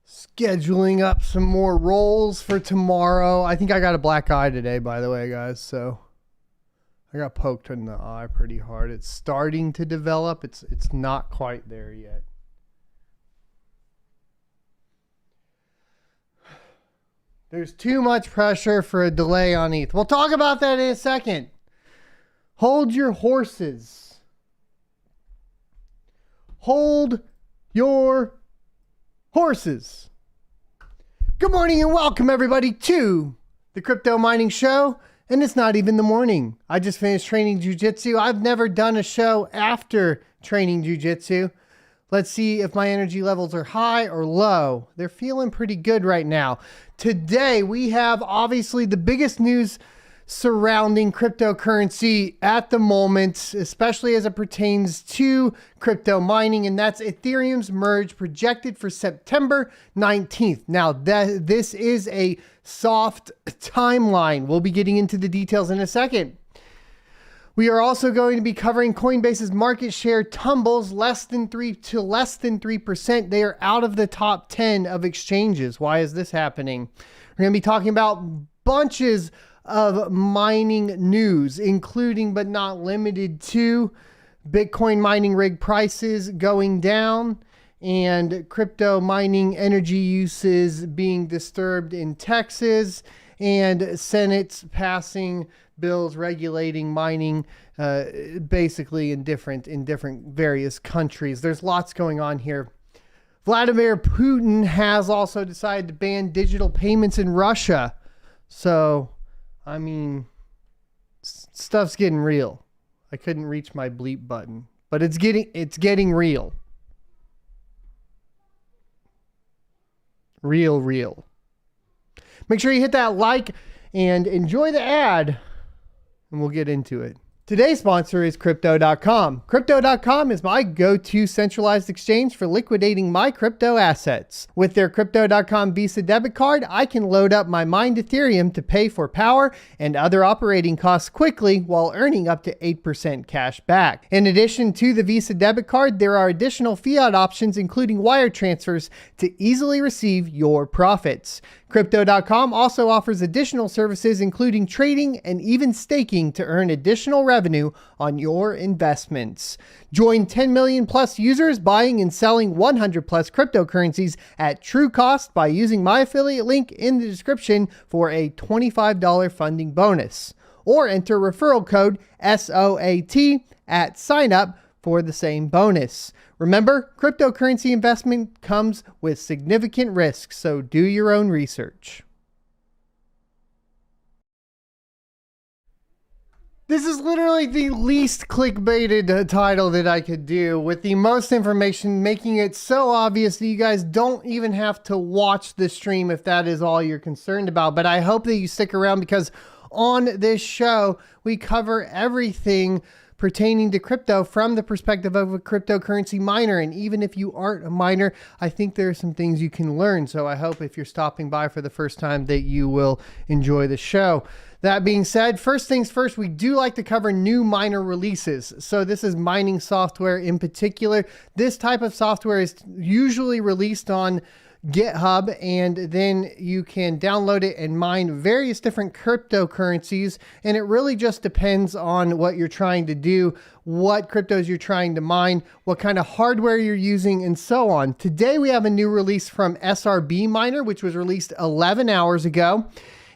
Scheduling up some more rolls for tomorrow. I think I got a black eye today, by the way, guys. So I got poked in the eye pretty hard. It's starting to develop. It's not quite there yet. There's too much pressure for a delay on ETH. We'll talk about that in a second. Hold your horses. Hold your horses. Good morning and welcome everybody to the Crypto Mining Show. And it's not even the morning. I just finished training jiu-jitsu. I've never done a show after training jiu-jitsu. Let's see if my energy levels are high or low. They're feeling pretty good right now. Today we have obviously the biggest news surrounding cryptocurrency at the moment, especially as it pertains to crypto mining, and that's Ethereum's merge projected for September 19th. Now, this is a soft timeline. We'll be getting into the details in a second. We are also going to be covering Coinbase's market share tumbles less than 3%. They are out of the top 10 of exchanges. Why is this happening? We're going to be talking about bunches of mining news, including but not limited to Bitcoin mining rig prices going down and crypto mining energy uses being disturbed in Texas, and Senate's passing bills regulating mining basically in different various countries. There's lots going on here. Vladimir Putin has also decided to ban digital payments in Russia. So I mean, stuff's getting real. I couldn't reach my bleep button, but it's getting real. Real. Make sure you hit that like and enjoy the ad, and we'll get into it. Today's sponsor is Crypto.com. Crypto.com is my go-to centralized exchange for liquidating my crypto assets. With their Crypto.com Visa debit card, I can load up my mined Ethereum to pay for power and other operating costs quickly while earning up to 8% cash back. In addition to the Visa debit card, there are additional fiat options, including wire transfers, to easily receive your profits. Crypto.com also offers additional services, including trading and even staking, to earn additional revenue on your investments. Join 10 million plus users buying and selling 100 plus cryptocurrencies at true cost by using my affiliate link in the description for a $25 funding bonus. Or enter referral code SOAT at sign up for the same bonus. Remember, cryptocurrency investment comes with significant risks, so do your own research. This is literally the least clickbaited title that I could do, with the most information, making it so obvious that you guys don't even have to watch the stream if that is all you're concerned about. But I hope that you stick around, because on this show, we cover everything pertaining to crypto from the perspective of a cryptocurrency miner. And even if you aren't a miner, I think there are some things you can learn. So I hope if you're stopping by for the first time that you will enjoy the show. That being said, first things first, we do like to cover new miner releases. So this is mining software in particular. This type of software is usually released on GitHub, and then you can download it and mine various different cryptocurrencies. And it really just depends on what you're trying to do, what cryptos you're trying to mine, what kind of hardware you're using, and so on. Today we have a new release from SRB Miner, which was released 11 hours ago.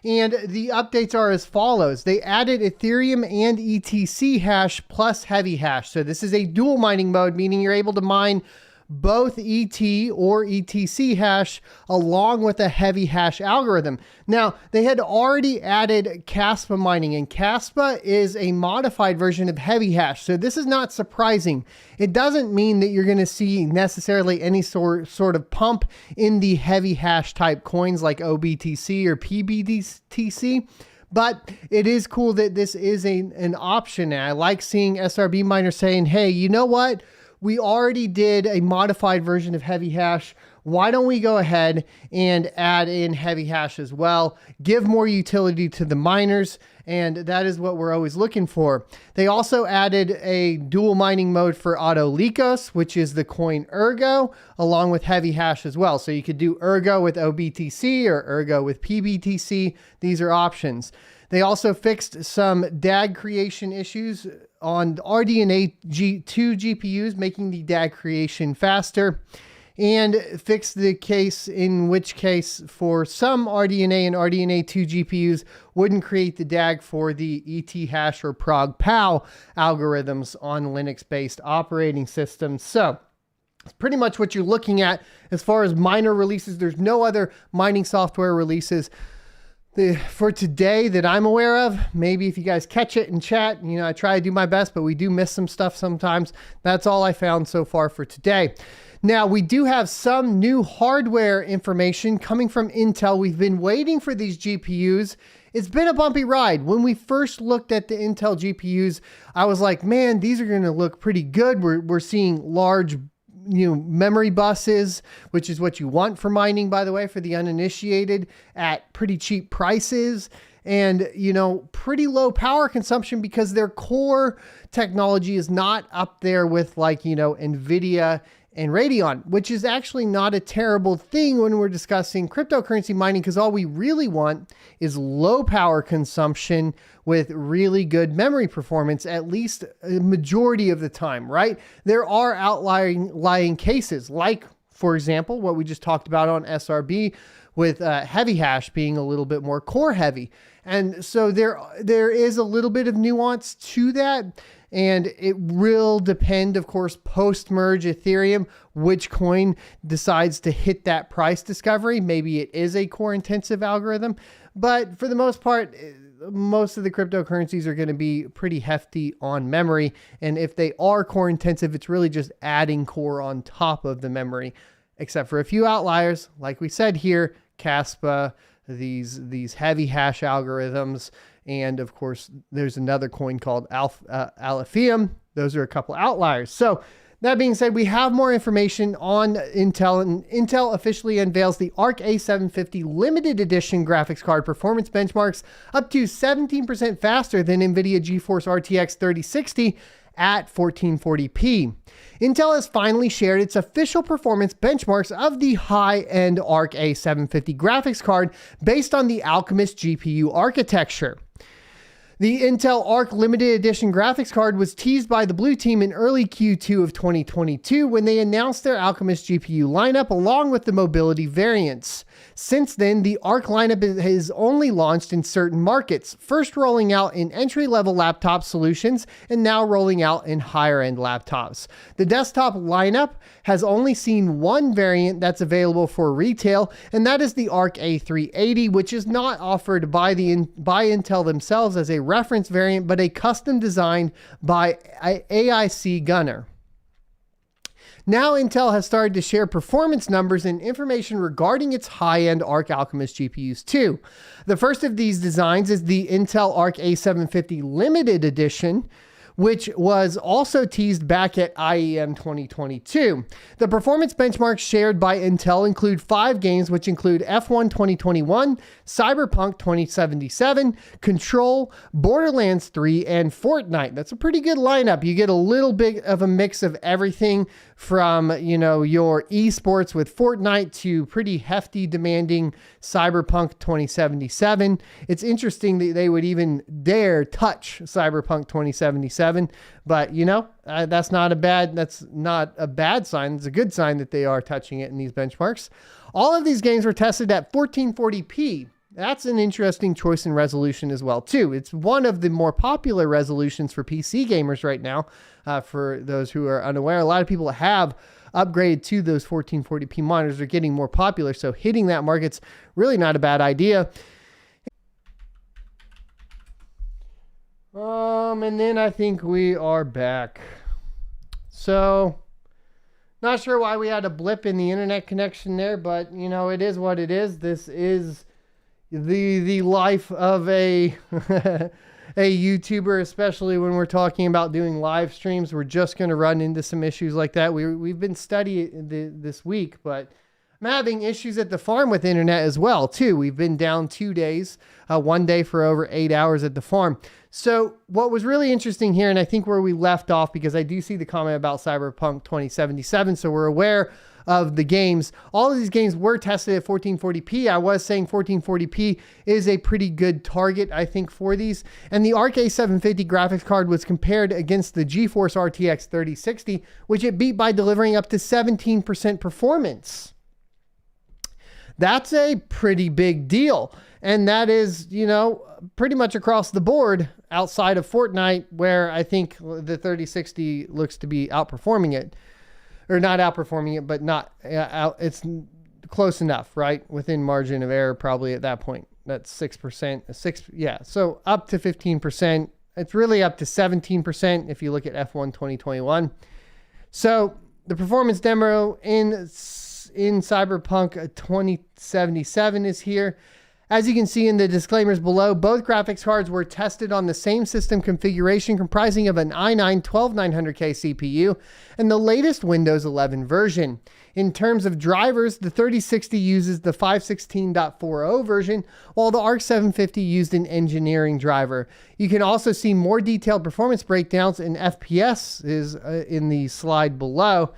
And the updates are as follows. They added Ethereum and ETC hash plus heavy hash. So this is a dual mining mode, meaning you're able to mine both ET or ETC hash along with a heavy hash algorithm. Now, they had already added Caspa mining, and Caspa is a modified version of heavy hash. So this is not surprising. It doesn't mean that you're going to see necessarily any sort of pump in the heavy hash type coins like OBTC or PBTC. But it is cool that this is an option. And I like seeing SRB Miner saying, hey, you know what? We already did a modified version of heavy hash. why don't we go ahead and add in heavy hash as well, give more utility to the miners, and that is what we're always looking for. They also added a dual mining mode for Autolicos, which is the coin Ergo, along with heavy hash as well. So you could do Ergo with OBTC or Ergo with PBTC. These are options. They also fixed some DAG creation issues on RDNA 2 GPUs, making the DAG creation faster, and fixed the case in which case for some RDNA and RDNA 2 GPUs wouldn't create the DAG for the ETH hash or PROG-POW algorithms on Linux-based operating systems. So it's pretty much what you're looking at as far as miner releases. There's no other mining software releases for today that I'm aware of. Maybe if you guys catch it in chat, I try to do my best, but we do miss some stuff sometimes. That's all I found so far for today. Now, we do have some new hardware information coming from Intel. We've been waiting for these GPUs. It's been a bumpy ride. When we first looked at the Intel GPUs, I was like, man, these are going to look pretty good. We're seeing large memory buses, which is what you want for mining, by the way, for the uninitiated, at pretty cheap prices, and pretty low power consumption because their core technology is not up there with NVIDIA and Radeon, which is actually not a terrible thing when we're discussing cryptocurrency mining, because all we really want is low power consumption with really good memory performance, at least a majority of the time, right? There are outlying cases, like, for example, what we just talked about on SRB with heavy hash being a little bit more core heavy. And so there is a little bit of nuance to that. And it will depend, of course, post-merge Ethereum, which coin decides to hit that price discovery. Maybe it is a core-intensive algorithm. But for the most part, most of the cryptocurrencies are going to be pretty hefty on memory. And if they are core-intensive, it's really just adding core on top of the memory, except for a few outliers. Like we said here, Caspa, these heavy hash algorithms, and of course, there's another coin called Alphium. Those are a couple outliers. So that being said, we have more information on Intel, and Intel officially unveils the Arc A750 limited edition graphics card performance benchmarks up to 17% faster than NVIDIA GeForce RTX 3060 at 1440p. Intel has finally shared its official performance benchmarks of the high-end Arc A750 graphics card based on the Alchemist GPU architecture. The Intel Arc limited edition graphics card was teased by the Blue Team in early Q2 of 2022 when they announced their Alchemist GPU lineup along with the mobility variants. Since then, the Arc lineup has only launched in certain markets, first rolling out in entry-level laptop solutions and now rolling out in higher-end laptops. The desktop lineup has only seen one variant that's available for retail, and that is the Arc A380, which is not offered by Intel themselves as a reference variant, but a custom designed by AIC Gunner. Now Intel has started to share performance numbers and information regarding its high-end Arc Alchemist GPUs too. The first of these designs is the Intel Arc A750 Limited Edition, which was also teased back at IEM 2022. The performance benchmarks shared by Intel include 5 games, which include F1 2021, Cyberpunk 2077, Control, Borderlands 3, and Fortnite. That's a pretty good lineup. You get a little bit of a mix of everything from, your esports with Fortnite to pretty hefty, demanding Cyberpunk 2077. It's interesting that they would even dare touch Cyberpunk 2077, but that's not a bad sign. It's a good sign that they are touching it in these benchmarks. All of these games were tested at 1440p. That's an interesting choice in resolution as well, too. It's one of the more popular resolutions for PC gamers right now. For those who are unaware, a lot of people have upgraded to those 1440p monitors. They're getting more popular, so hitting that market's really not a bad idea. And then I think we are back. So, not sure why we had a blip in the internet connection there, but it is what it is. This is the life of a a YouTuber, especially when we're talking about doing live streams. We're just going to run into some issues like that. We've been studying this week, but I'm having issues at the farm with internet as well, too. We've been down 2 days, 1 day for over 8 hours at the farm. So what was really interesting here, and I think where we left off, because I do see the comment about Cyberpunk 2077, so we're aware of the games. All of these games were tested at 1440p. I was saying 1440p is a pretty good target, I think, for these. And the ARC A750 graphics card was compared against the GeForce RTX 3060, which it beat by delivering up to 17% performance. That's a pretty big deal. And that is, you know, pretty much across the board outside of Fortnite, where I think the 3060 looks to be outperforming it. Or not outperforming it, but not it's close enough, right? Within margin of error, probably at that point. That's 6%. Yeah. So up to 15%. It's really up to 17% if you look at F1 2021. So the performance demo in Cyberpunk 2077 is here. As you can see in the disclaimers below, both graphics cards were tested on the same system configuration comprising of an i9-12900K CPU and the latest Windows 11 version. In terms of drivers, the 3060 uses the 516.40 version, while the ARC 750 used an engineering driver. You can also see more detailed performance breakdowns in FPS in the slide below.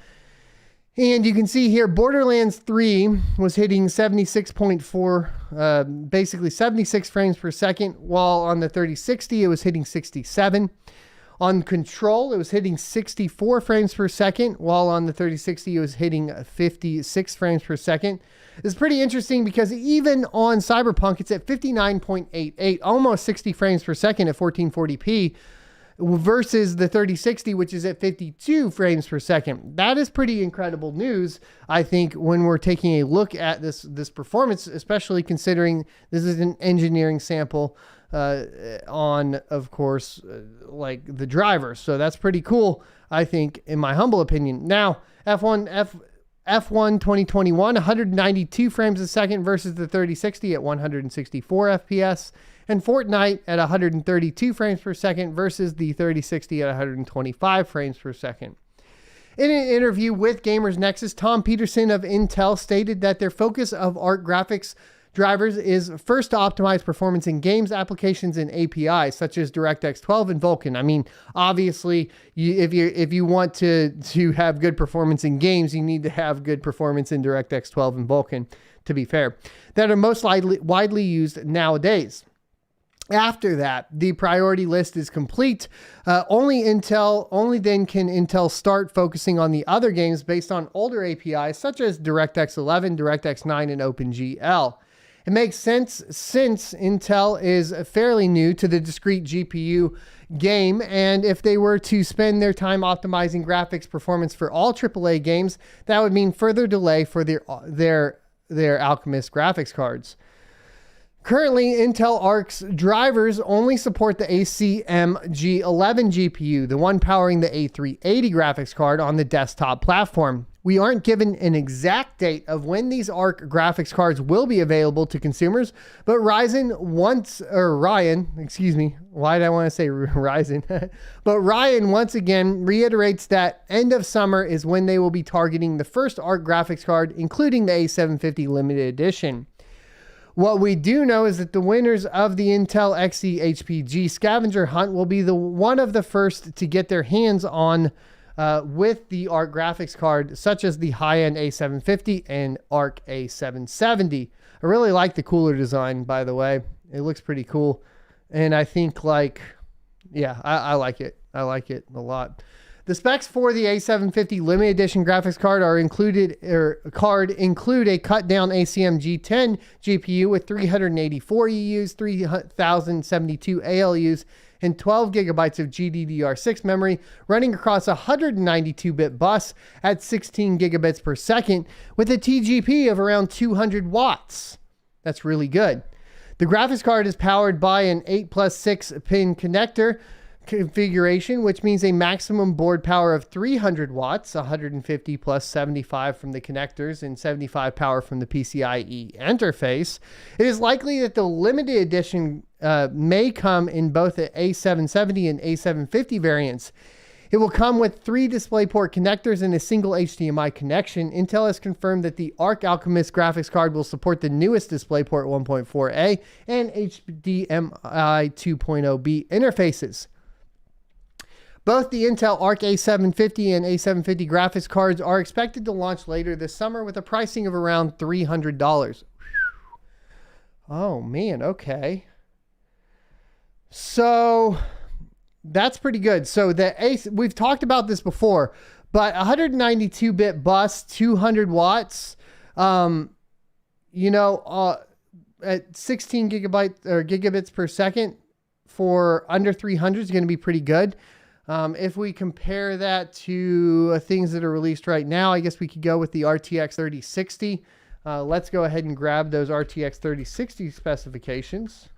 And you can see here, Borderlands 3 was hitting 76.4, basically 76 frames per second, while on the 3060, it was hitting 67. On Control, it was hitting 64 frames per second, while on the 3060, it was hitting 56 frames per second. It's pretty interesting because even on Cyberpunk, it's at 59.88, almost 60 frames per second at 1440p. Versus the 3060, which is at 52 frames per second. That is pretty incredible news, I think, when we're taking a look at this performance, especially considering this is an engineering sample on, of course, like the driver. So that's pretty cool, I think, in my humble opinion. Now, F1 2021, 192 frames a second versus the 3060 at 164 FPS. And Fortnite at 132 frames per second versus the 3060 at 125 frames per second. In an interview with Gamers Nexus, Tom Peterson of Intel stated that their focus of ARC graphics drivers is first to optimize performance in games, applications, and APIs such as DirectX 12 and Vulkan. I mean, obviously, if you want to have good performance in games, you need to have good performance in DirectX 12 and Vulkan, to be fair, that are most widely used nowadays. After that, the priority list is complete. Only then can Intel start focusing on the other games based on older APIs such as DirectX 11, DirectX 9, and OpenGL. It makes sense since Intel is fairly new to the discrete GPU game, and if they were to spend their time optimizing graphics performance for all AAA games, that would mean further delay for their Alchemist graphics cards. Currently, Intel Arc's drivers only support the ACM G11 GPU, the one powering the A380 graphics card on the desktop platform. We aren't given an exact date of when these Arc graphics cards will be available to consumers, but Ryan, once again reiterates that end of summer is when they will be targeting the first Arc graphics card, including the A750 limited edition. What we do know is that the winners of the Intel Xe HPG scavenger hunt will be one of the first to get their hands on with the ARC graphics card, such as the high-end A750 and ARC A770. I really like the cooler design, by the way. It looks pretty cool. And I think, I like it. I like it a lot. The specs for the A750 limited edition graphics card include a cut down ACM G10 GPU with 384 EUs, 3072 ALUs, and 12 gigabytes of GDDR6 memory running across a 192-bit bus at 16 gigabits per second with a TGP of around 200 watts. That's really good. The graphics card is powered by an 8+6 pin connector configuration, which means a maximum board power of 300 watts, 150 plus 75 from the connectors and 75 power from the PCIe interface. It is likely that the limited edition may come in both the A770 and A750 variants. It will come with 3 DisplayPort connectors and a single HDMI connection. Intel has confirmed that the Arc Alchemist graphics card will support the newest DisplayPort 1.4a and HDMI 2.0b interfaces. Both the Intel Arc A750 and A750 graphics cards are expected to launch later this summer with a pricing of around $300. Oh man, okay. So that's pretty good. So we've talked about this before, but 192-bit bus, 200 watts, at 16 gigabytes or gigabits per second for under 300 is going to be pretty good. If we compare that to things that are released right now, I guess we could go with the RTX 3060. Let's go ahead and grab those RTX 3060 specifications.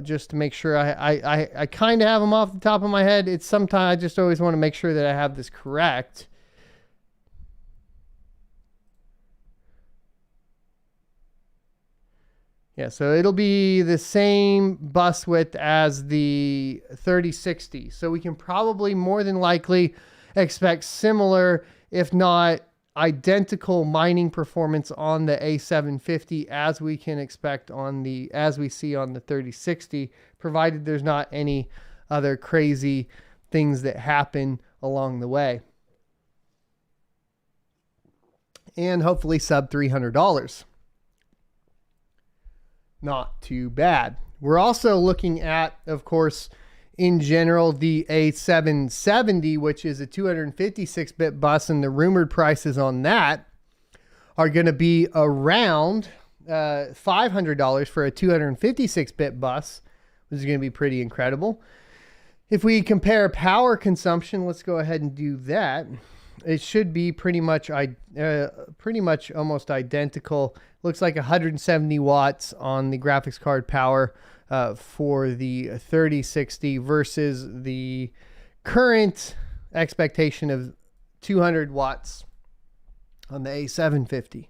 Just to make sure I kind of have them off the top of my head. It's sometimes I just always want to make sure that I have this correct. Yeah, so it'll be the same bus width as the 3060. So we can probably more than likely expect similar, if not identical mining performance on the A750 as we can expect as we see on the 3060, provided there's not any other crazy things that happen along the way. And hopefully sub $300. Not too bad. We're also looking at, of course, in general, the A770, which is a 256-bit bus, and the rumored prices on that are going to be around $500 for a 256-bit bus, which is going to be pretty incredible. If we compare power consumption, let's go ahead and do that. It should be pretty much almost identical. Looks like 170 watts on the graphics card power for the 3060 versus the current expectation of 200 watts on the A750.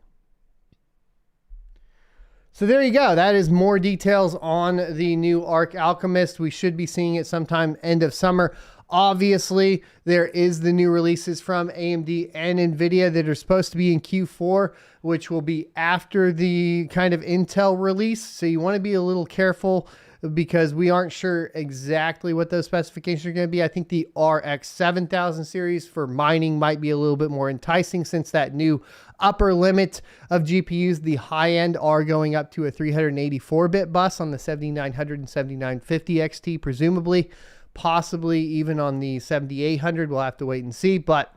So there you go. That is more details on the new Arc Alchemist. We should be seeing it sometime end of summer. Obviously, there is the new releases from AMD and NVIDIA that are supposed to be in Q4, which will be after the kind of Intel release. So you want to be a little careful because we aren't sure exactly what those specifications are going to be. I think the RX 7000 series for mining might be a little bit more enticing since that new upper limit of GPUs, the high end, are going up to a 384-bit bus on the 7900 and 7950 XT, presumably. Possibly even on the 7800. We'll have to wait and see. But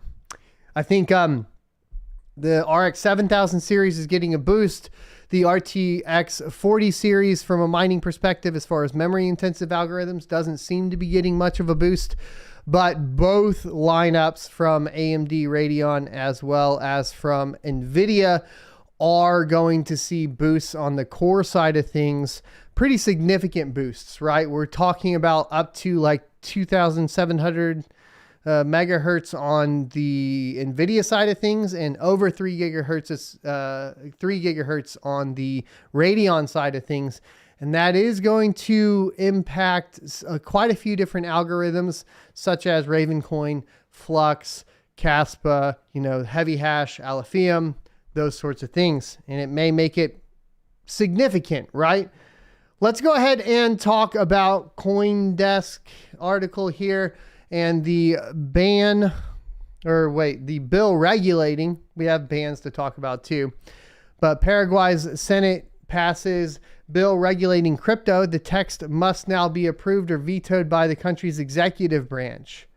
I think the RX 7000 series is getting a boost. The RTX 40 series, from a mining perspective, as far as memory intensive algorithms, doesn't seem to be getting much of a boost. But both lineups from AMD Radeon as well as from NVIDIA are going to see boosts on the core side of things. Pretty significant boosts, right? We're talking about up to like 2,700 megahertz on the NVIDIA side of things, and over 3 gigahertz on the Radeon side of things. And that is going to impact quite a few different algorithms, such as Ravencoin, Flux, Caspa, Heavy Hash, Alphium, those sorts of things. And it may make it significant, right? Let's go ahead and talk about CoinDesk article here and the bill regulating. We have bans to talk about too. But Paraguay's Senate passes bill regulating crypto. The text must now be approved or vetoed by the country's executive branch.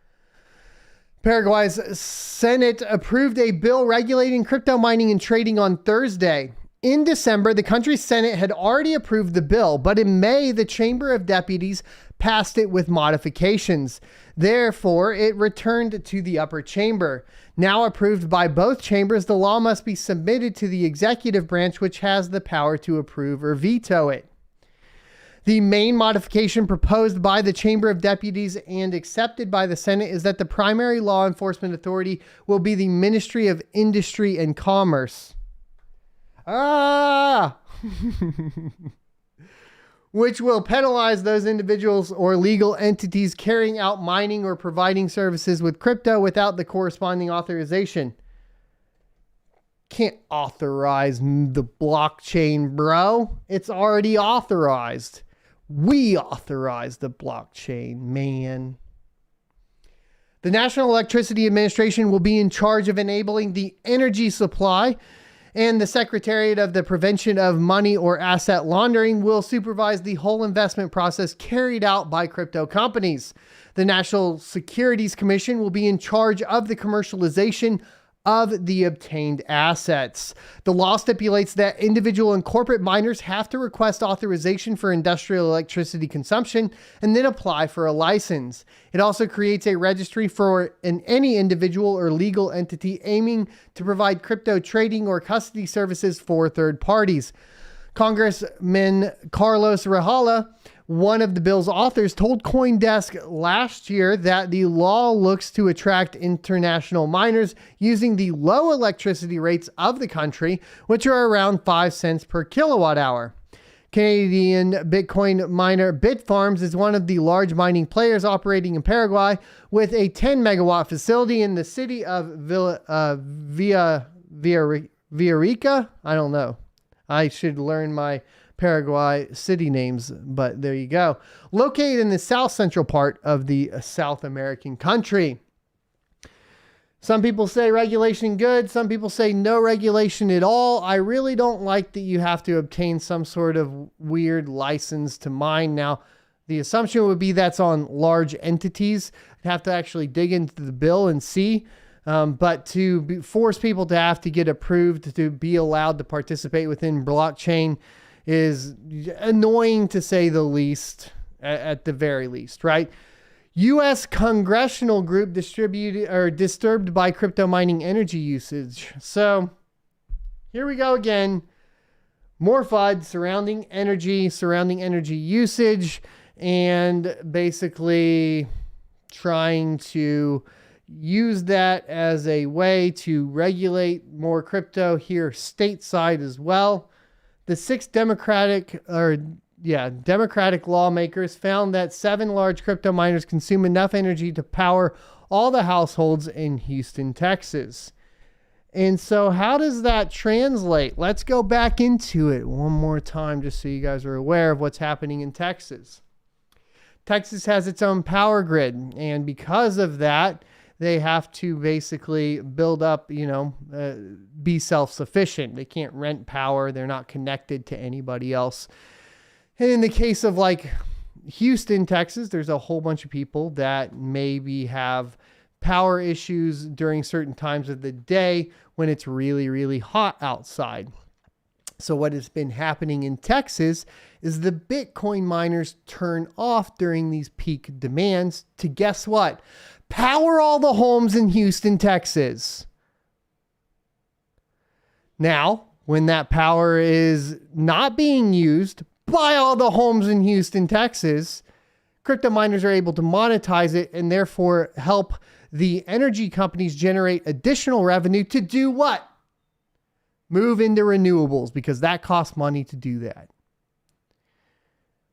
Paraguay's Senate approved a bill regulating crypto mining and trading on Thursday. In December, the country's Senate had already approved the bill, but in May, the Chamber of Deputies passed it with modifications. Therefore, it returned to the upper chamber. Now approved by both chambers, the law must be submitted to the executive branch, which has the power to approve or veto it. The main modification proposed by the Chamber of Deputies and accepted by the Senate is that the primary law enforcement authority will be the Ministry of Industry and Commerce. which will penalize those individuals or legal entities carrying out mining or providing services with crypto without the corresponding authorization. Can't authorize the blockchain, bro. It's already authorized. We authorize the blockchain, man. The National Electricity Administration will be in charge of enabling the energy supply, and the Secretariat of the Prevention of Money or Asset Laundering will supervise the whole investment process carried out by crypto companies. The National Securities Commission will be in charge of the commercialization of the obtained assets. The law stipulates that individual and corporate miners have to request authorization for industrial electricity consumption and then apply for a license. It also creates a registry for any individual or legal entity aiming to provide crypto trading or custody services for third parties. Congressman Carlos Rajala, one of the bill's authors, told CoinDesk last year that the law looks to attract international miners using the low electricity rates of the country, which are around 5 cents per kilowatt hour. Canadian Bitcoin miner Bitfarms is one of the large mining players operating in Paraguay with a 10 megawatt facility in the city of Villarica. I don't know. I should learn my Paraguay city names, but there you go. Located in the south central part of the South American country. Some people say regulation good. Some people say no regulation at all. I really don't like that you have to obtain some sort of weird license to mine. Now, the assumption would be that's on large entities. I'd have to actually dig into the bill and see. But to force people to have to get approved to be allowed to participate within blockchain is annoying, to say the least, at the very least, right? U.S. congressional group disturbed by crypto mining energy usage. So here we go again. More FUD surrounding energy usage, and basically trying to use that as a way to regulate more crypto here stateside as well. The 6 Democratic lawmakers found that 7 large crypto miners consume enough energy to power all the households in Houston, Texas. And so how does that translate? Let's go back into it one more time just so you guys are aware of what's happening in Texas. Texas has its own power grid, and because of that, they have to basically build up, be self-sufficient. They can't rent power. They're not connected to anybody else. And in the case of like Houston, Texas, there's a whole bunch of people that maybe have power issues during certain times of the day when it's really, really hot outside. So what has been happening in Texas is the Bitcoin miners turn off during these peak demands to, guess what? Power all the homes in Houston, Texas. Now, when that power is not being used by all the homes in Houston, Texas, crypto miners are able to monetize it and therefore help the energy companies generate additional revenue to do what? Move into renewables, because that costs money to do that.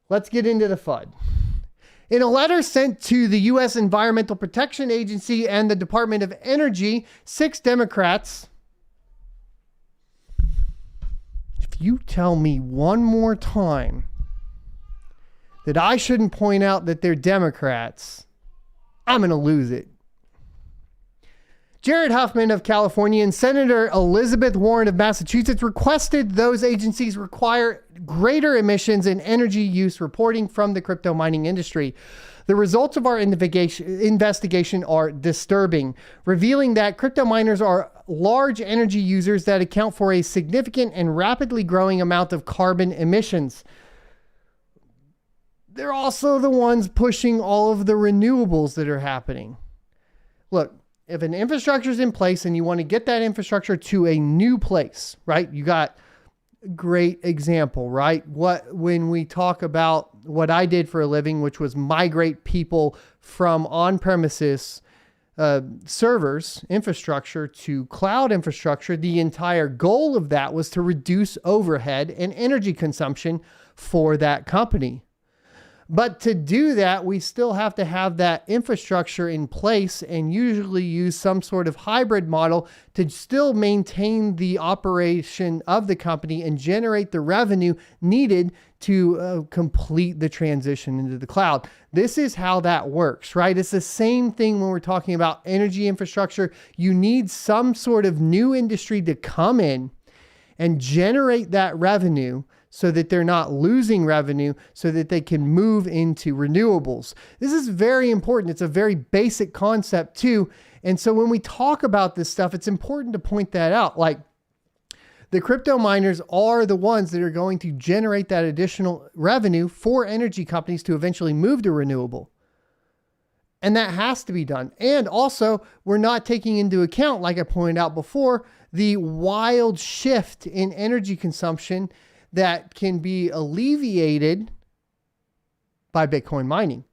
Let's get into the FUD. In a letter sent to the U.S. Environmental Protection Agency and the Department of Energy, 6 Democrats. If you tell me one more time that I shouldn't point out that they're Democrats, I'm going to lose it. Jared Huffman of California and Senator Elizabeth Warren of Massachusetts requested those agencies require greater emissions and energy use reporting from the crypto mining industry. The results of our investigation are disturbing, revealing that crypto miners are large energy users that account for a significant and rapidly growing amount of carbon emissions. They're also the ones pushing all of the renewables that are happening. Look, if an infrastructure is in place and you want to get that infrastructure to a new place, right? You got a great example, right? When we talk about what I did for a living, which was migrate people from on-premises servers, infrastructure to cloud infrastructure, the entire goal of that was to reduce overhead and energy consumption for that company. But to do that, we still have to have that infrastructure in place and usually use some sort of hybrid model to still maintain the operation of the company and generate the revenue needed to complete the transition into the cloud. This is how that works, right? It's the same thing when we're talking about energy infrastructure. You need some sort of new industry to come in and generate that revenue so that they're not losing revenue, so that they can move into renewables. This is very important. It's a very basic concept too. And so when we talk about this stuff, it's important to point that out. Like, the crypto miners are the ones that are going to generate that additional revenue for energy companies to eventually move to renewable. And that has to be done. And also, we're not taking into account, like I pointed out before, the wild shift in energy consumption that can be alleviated by Bitcoin mining.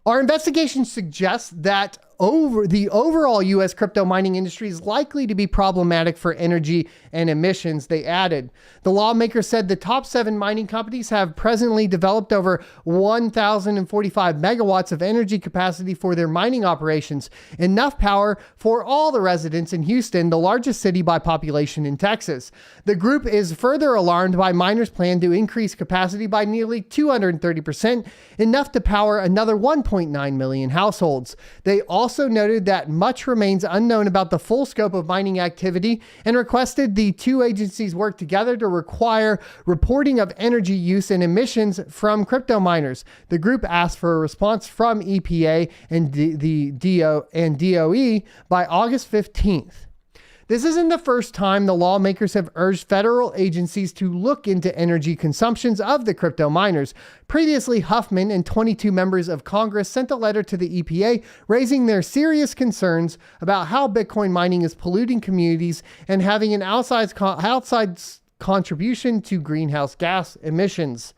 Our investigation suggests that the overall U.S. crypto mining industry is likely to be problematic for energy and emissions, they added. The lawmakers said the top 7 mining companies have presently developed over 1,045 megawatts of energy capacity for their mining operations, enough power for all the residents in Houston, the largest city by population in Texas. The group is further alarmed by miners' plan to increase capacity by nearly 230%, enough to power another 1.9 million households. They also noted that much remains unknown about the full scope of mining activity and requested the two agencies work together to require reporting of energy use and emissions from crypto miners. The group asked for a response from EPA and the DOE by August 15th. This isn't the first time the lawmakers have urged federal agencies to look into energy consumptions of the crypto miners. Previously, Huffman and 22 members of Congress sent a letter to the EPA raising their serious concerns about how Bitcoin mining is polluting communities and having an outside contribution to greenhouse gas emissions.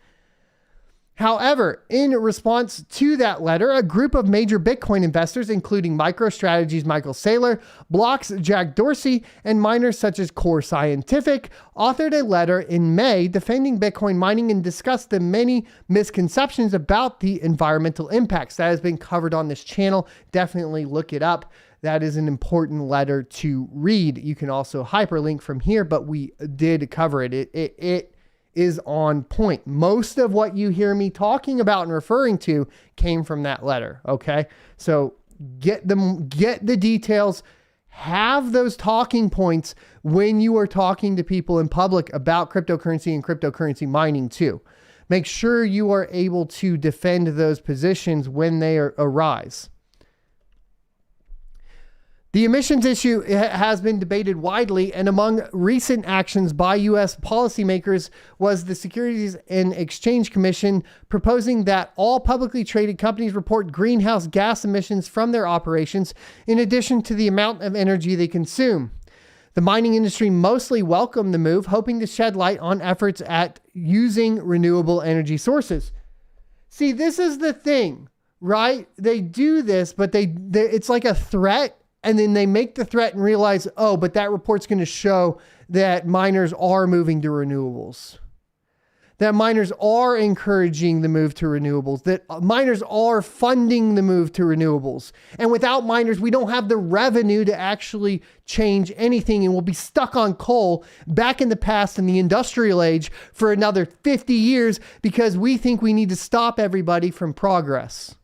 However, in response to that letter, a group of major Bitcoin investors, including MicroStrategy's Michael Saylor, Block's Jack Dorsey, and miners such as Core Scientific, authored a letter in May defending Bitcoin mining and discussed the many misconceptions about the environmental impacts. That has been covered on this channel. Definitely look it up. That is an important letter to read. You can also hyperlink from here, but we did cover it. It is on point. Most of what you hear me talking about and referring to came from that letter. Okay. So get the details, have those talking points when you are talking to people in public about cryptocurrency and cryptocurrency mining too. Make sure you are able to defend those positions when they arise. The emissions issue has been debated widely, and among recent actions by U.S. policymakers was the Securities and Exchange Commission proposing that all publicly traded companies report greenhouse gas emissions from their operations in addition to the amount of energy they consume. The mining industry mostly welcomed the move, hoping to shed light on efforts at using renewable energy sources. See, this is the thing, right? They do this, but it's like a threat. And then they make the threat and realize, oh, but that report's going to show that miners are moving to renewables, that miners are encouraging the move to renewables, that miners are funding the move to renewables. And without miners, we don't have the revenue to actually change anything, and we'll be stuck on coal back in the past in the industrial age for another 50 years because we think we need to stop everybody from progress.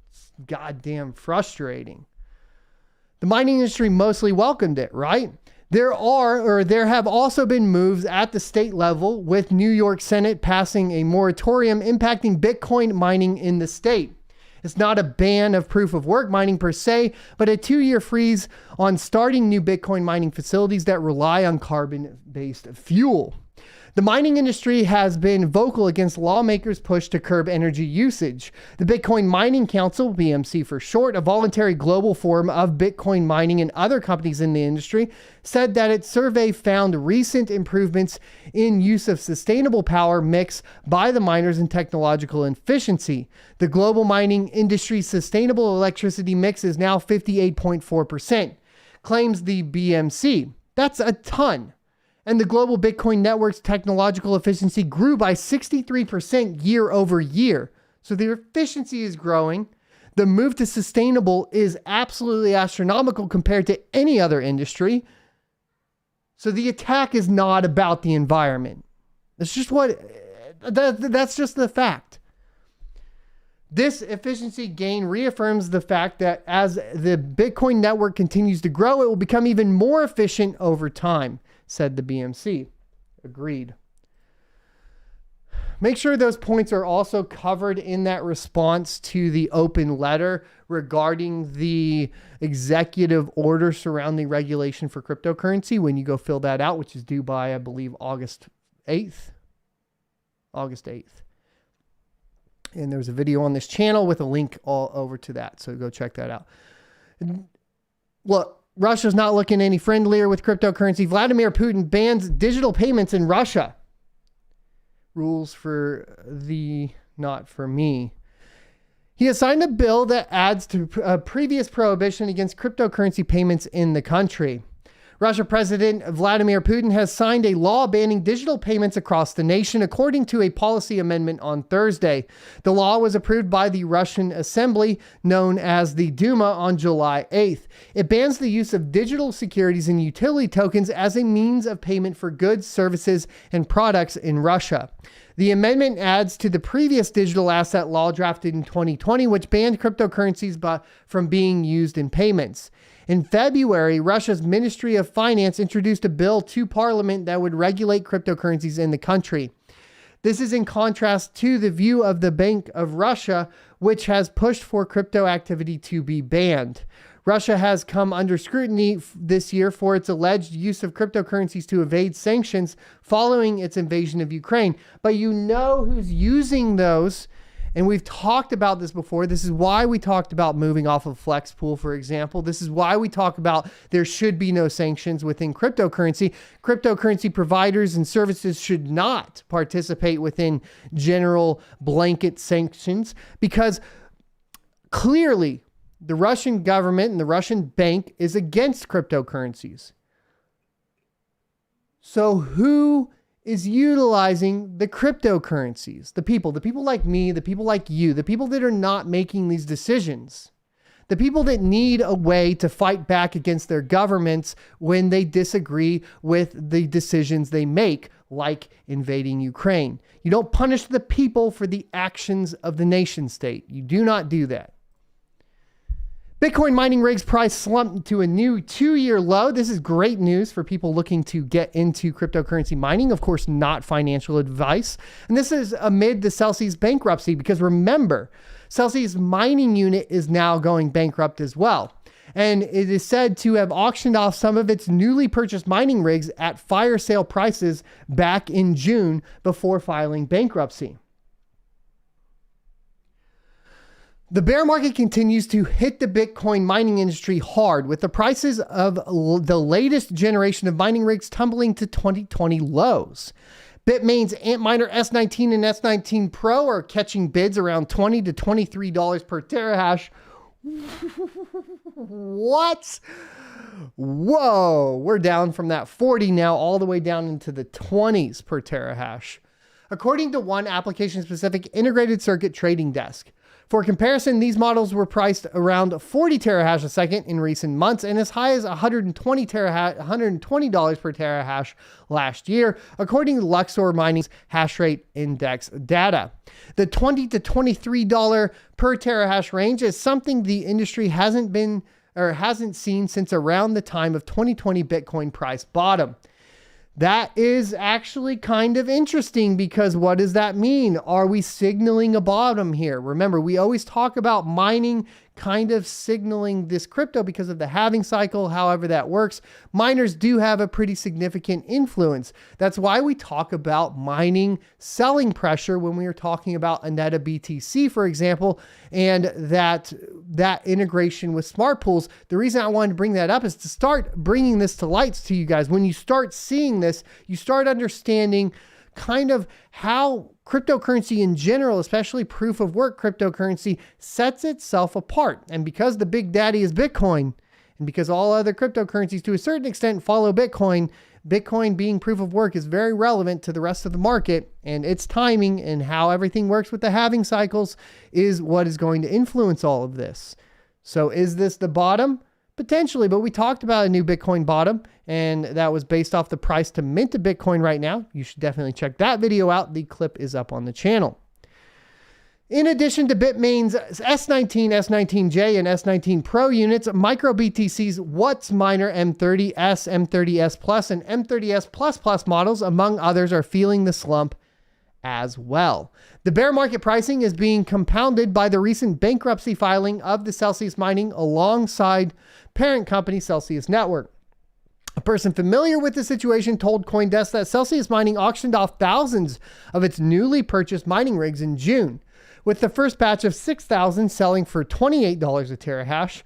It's goddamn frustrating. The mining industry mostly welcomed it, right? There have also been moves at the state level, with New York Senate passing a moratorium impacting Bitcoin mining in the state. It's not a ban of proof of work mining per se, but a 2-year freeze on starting new Bitcoin mining facilities that rely on carbon-based fuel. The mining industry has been vocal against lawmakers' push to curb energy usage. The Bitcoin Mining Council, BMC for short, a voluntary global forum of Bitcoin mining and other companies in the industry, said that its survey found recent improvements in use of sustainable power mix by the miners and technological efficiency. The global mining industry's sustainable electricity mix is now 58.4%, claims the BMC. That's a ton. And the global Bitcoin network's technological efficiency grew by 63% year over year. So the efficiency is growing. The move to sustainable is absolutely astronomical compared to any other industry. So the attack is not about the environment. That's just that's just the fact. This efficiency gain reaffirms the fact that as the Bitcoin network continues to grow, it will become even more efficient over time, said the BMC. Agreed. Make sure those points are also covered in that response to the open letter regarding the executive order surrounding regulation for cryptocurrency when you go fill that out, which is due by, I believe, August 8th. August 8th. And there's a video on this channel with a link all over to that. So go check that out. Look, Russia's not looking any friendlier with cryptocurrency. Vladimir Putin bans digital payments in Russia. Rules for the, not for me. He has signed a bill that adds to a previous prohibition against cryptocurrency payments in the country. Russia President Vladimir Putin has signed a law banning digital payments across the nation, according to a policy amendment on Thursday. The law was approved by the Russian Assembly, known as the Duma, on July 8th. It bans the use of digital securities and utility tokens as a means of payment for goods, services, and products in Russia. The amendment adds to the previous digital asset law drafted in 2020, which banned cryptocurrencies from being used in payments. In February, Russia's Ministry of Finance introduced a bill to Parliament that would regulate cryptocurrencies in the country. This is in contrast to the view of the Bank of Russia, which has pushed for crypto activity to be banned. Russia has come under scrutiny this year for its alleged use of cryptocurrencies to evade sanctions following its invasion of Ukraine. But you know who's using those? And we've talked about this before. This is why we talked about moving off of Flex Pool, for example. This is why we talk about there should be no sanctions within cryptocurrency. Cryptocurrency providers and services should not participate within general blanket sanctions because clearly the Russian government and the Russian bank is against cryptocurrencies. So who is utilizing the cryptocurrencies? The people like me, the people like you, the people that are not making these decisions, the people that need a way to fight back against their governments when they disagree with the decisions they make, like invading Ukraine. You don't punish the people for the actions of the nation state. You do not do that. Bitcoin mining rigs price slumped to a new 2-year low. This is great news for people looking to get into cryptocurrency mining. Of course, not financial advice. And this is amid the Celsius bankruptcy because remember, Celsius mining unit is now going bankrupt as well. And it is said to have auctioned off some of its newly purchased mining rigs at fire sale prices back in June before filing bankruptcy. The bear market continues to hit the Bitcoin mining industry hard, with the prices of the latest generation of mining rigs tumbling to 2020 lows. Bitmain's Antminer S19 and S19 Pro are catching bids around $20 to $23 per terahash. What? Whoa, we're down from that 40 now all the way down into the 20s per terahash, according to one application-specific integrated circuit trading desk. For comparison, these models were priced around 40 terahash a second in recent months and as high as $120 per terahash last year, according to Luxor Mining's hash rate index data. The $20 to $23 per terahash range is something the industry hasn't seen since around the time of 2020 Bitcoin price bottom. That is actually kind of interesting because what does that mean? Are we signaling a bottom here? Remember, we always talk about mining kind of signaling this crypto because of the halving cycle, however that works. Miners do have a pretty significant influence. That's why we talk about mining selling pressure when we are talking about Aneta BTC, for example, and that integration with smart pools. The reason I wanted to bring that up is to start bringing this to lights to you guys. When you start seeing this, you start understanding kind of how cryptocurrency in general, especially proof of work cryptocurrency, sets itself apart. And because the big daddy is Bitcoin, And because all other cryptocurrencies to a certain extent follow Bitcoin, Bitcoin being proof of work is very relevant to the rest of the market, and its timing and how everything works with the halving cycles is what is going to influence all of this. So is this the bottom? Potentially, but we talked about a new Bitcoin bottom, and that was based off the price to mint a Bitcoin right now. You should definitely check that video out. The clip is up on the channel. In addition to Bitmain's S19, S19J, and S19 Pro units, MicroBTC's WhatsMiner M30S, M30S Plus, and M30S++ models, among others, are feeling the slump as well. The bear market pricing is being compounded by the recent bankruptcy filing of the Celsius Mining alongside parent company Celsius Network. A person familiar with the situation told CoinDesk that Celsius Mining auctioned off thousands of its newly purchased mining rigs in June, with the first batch of 6,000 selling for $28 a terahash,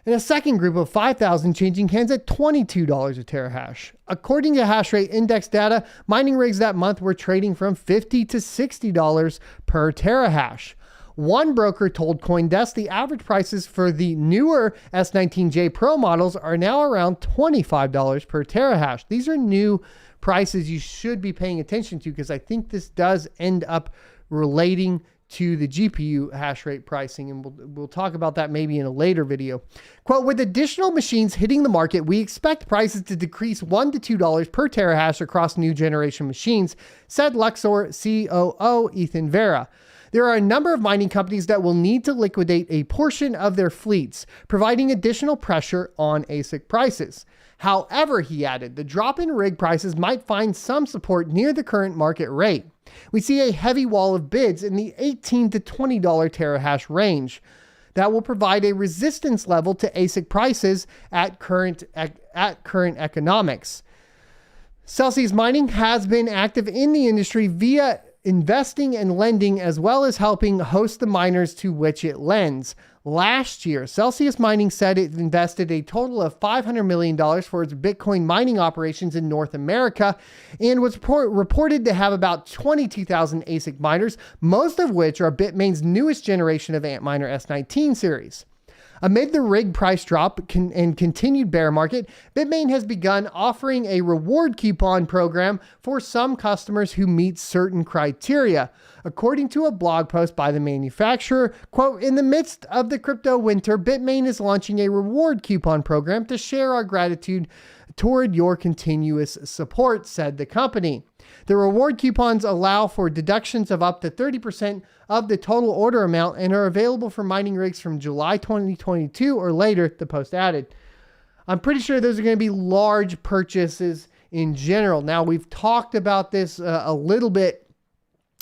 and a second group of 5,000 changing hands at $22 a terahash. According to hash rate index data, mining rigs that month were trading from $50 to $60 per terahash. One broker told CoinDesk the average prices for the newer S19J Pro models are now around $25 per terahash. These are new prices you should be paying attention to, because I think this does end up relating to the GPU hash rate pricing, and we'll talk about that maybe in a later video. Quote, with additional machines hitting the market, we expect prices to decrease $1 to $2 per terahash across new generation machines, said Luxor COO Ethan Vera. There are a number of mining companies that will need to liquidate a portion of their fleets, providing additional pressure on ASIC prices. However, he added, the drop in rig prices might find some support near the current market rate. We see a heavy wall of bids in the $18 to $20 terahash range that will provide a resistance level to ASIC prices at current economics. Celsius Mining has been active in the industry via investing and lending, as well as helping host the miners to which it lends. Last year, Celsius Mining said it invested a total of $500 million for its Bitcoin mining operations in North America, and was reported to have about 22,000 ASIC miners, most of which are Bitmain's newest generation of Antminer S19 series. Amid the rig price drop and continued bear market, Bitmain has begun offering a reward coupon program for some customers who meet certain criteria. According to a blog post by the manufacturer, quote, in the midst of the crypto winter, Bitmain is launching a reward coupon program to share our gratitude toward your continuous support, said the company. The reward coupons allow for deductions of up to 30% of the total order amount and are available for mining rigs from July 2022 or later, the post added. I'm pretty sure those are going to be large purchases in general. Now, we've talked about this a little bit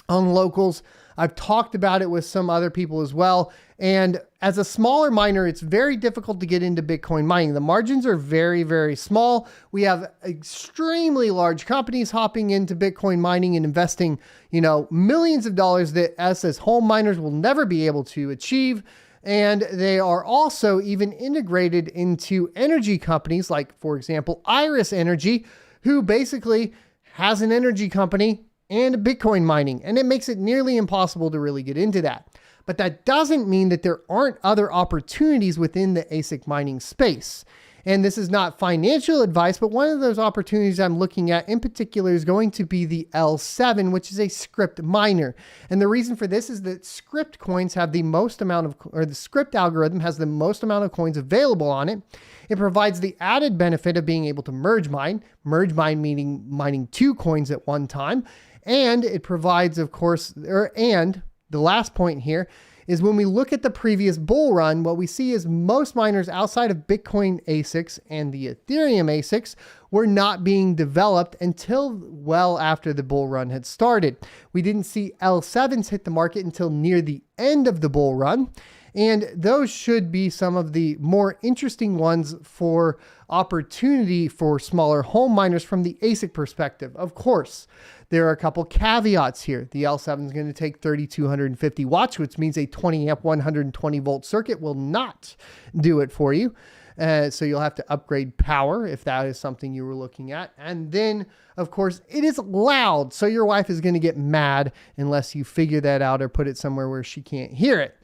on Locals. I've talked about it with some other people as well. And as a smaller miner, it's very difficult to get into Bitcoin mining. The margins are very, very small. We have extremely large companies hopping into Bitcoin mining and investing, millions of dollars that us as home miners will never be able to achieve. And they are also even integrated into energy companies like, for example, Iris Energy, who basically has an energy company and Bitcoin mining, and it makes it nearly impossible to really get into that. But that doesn't mean that there aren't other opportunities within the ASIC mining space. And this is not financial advice, but one of those opportunities I'm looking at in particular is going to be the L7, which is a script miner. And the reason for this is that script coins have the most amount of, or the script algorithm has the most amount of coins available on it. It provides the added benefit of being able to merge mine meaning mining 2 coins at one time. And it provides, of course, and the last point here is when we look at the previous bull run, what we see is most miners outside of Bitcoin ASICs and the Ethereum ASICs were not being developed until well after the bull run had started. We didn't see L7s hit the market until near the end of the bull run. And those should be some of the more interesting ones for opportunity for smaller home miners from the ASIC perspective. Of course, there are a couple caveats here. The L7 is going to take 3,250 watts, which means a 20 amp, 120 volt circuit will not do it for you. So you'll have to upgrade power if that is something you were looking at. And then, of course, it is loud. So your wife is going to get mad unless you figure that out or put it somewhere where she can't hear it.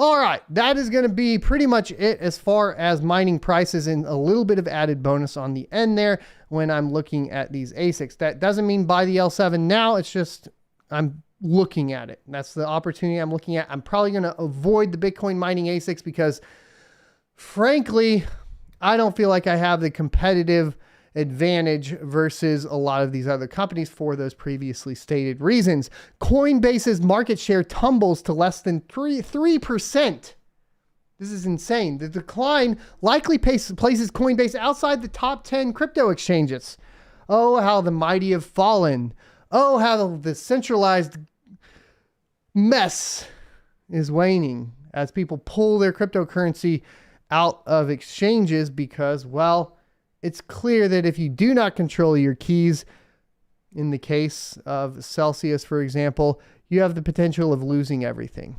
All right, that is going to be pretty much it as far as mining prices, and a little bit of added bonus on the end there when I'm looking at these ASICs. That doesn't mean buy the L7 now. It's just I'm looking at it. That's the opportunity I'm looking at. I'm probably going to avoid the Bitcoin mining ASICs because, frankly, I don't feel like I have the competitive advantage versus a lot of these other companies for those previously stated reasons. Coinbase's market share tumbles to less than 3%. This is insane. The decline likely places Coinbase outside the top 10 crypto exchanges. Oh, how the mighty have fallen. Oh, how the centralized mess is waning as people pull their cryptocurrency out of exchanges because, well, it's clear that if you do not control your keys, in the case of Celsius, for example, you have the potential of losing everything.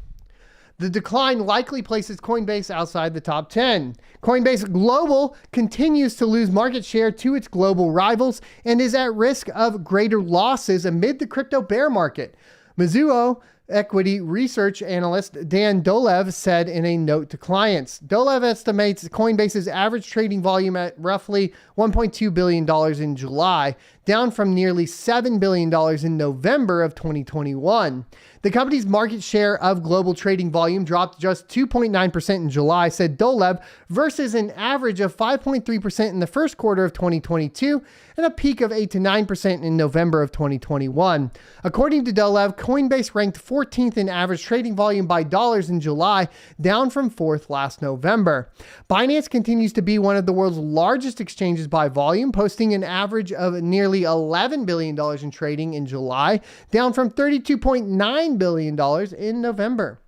The decline likely places Coinbase outside the top 10. Coinbase Global continues to lose market share to its global rivals and is at risk of greater losses amid the crypto bear market. Mizuho equity research analyst Dan Dolev said in a note to clients. Dolev estimates Coinbase's average trading volume at roughly $1.2 billion in July, down from nearly $7 billion in November of 2021. The company's market share of global trading volume dropped just 2.9% in July, said Dolev, versus an average of 5.3% in the first quarter of 2022 and a peak of 8 to 9% in November of 2021. According to Dolev, Coinbase ranked 14th in average trading volume by dollars in July, down from 4th last November. Binance continues to be one of the world's largest exchanges by volume, posting an average of nearly $11 billion in trading in July, down from $32.9 billion in November.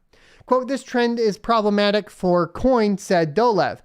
Quote, "This trend is problematic for Coin," said Dolev,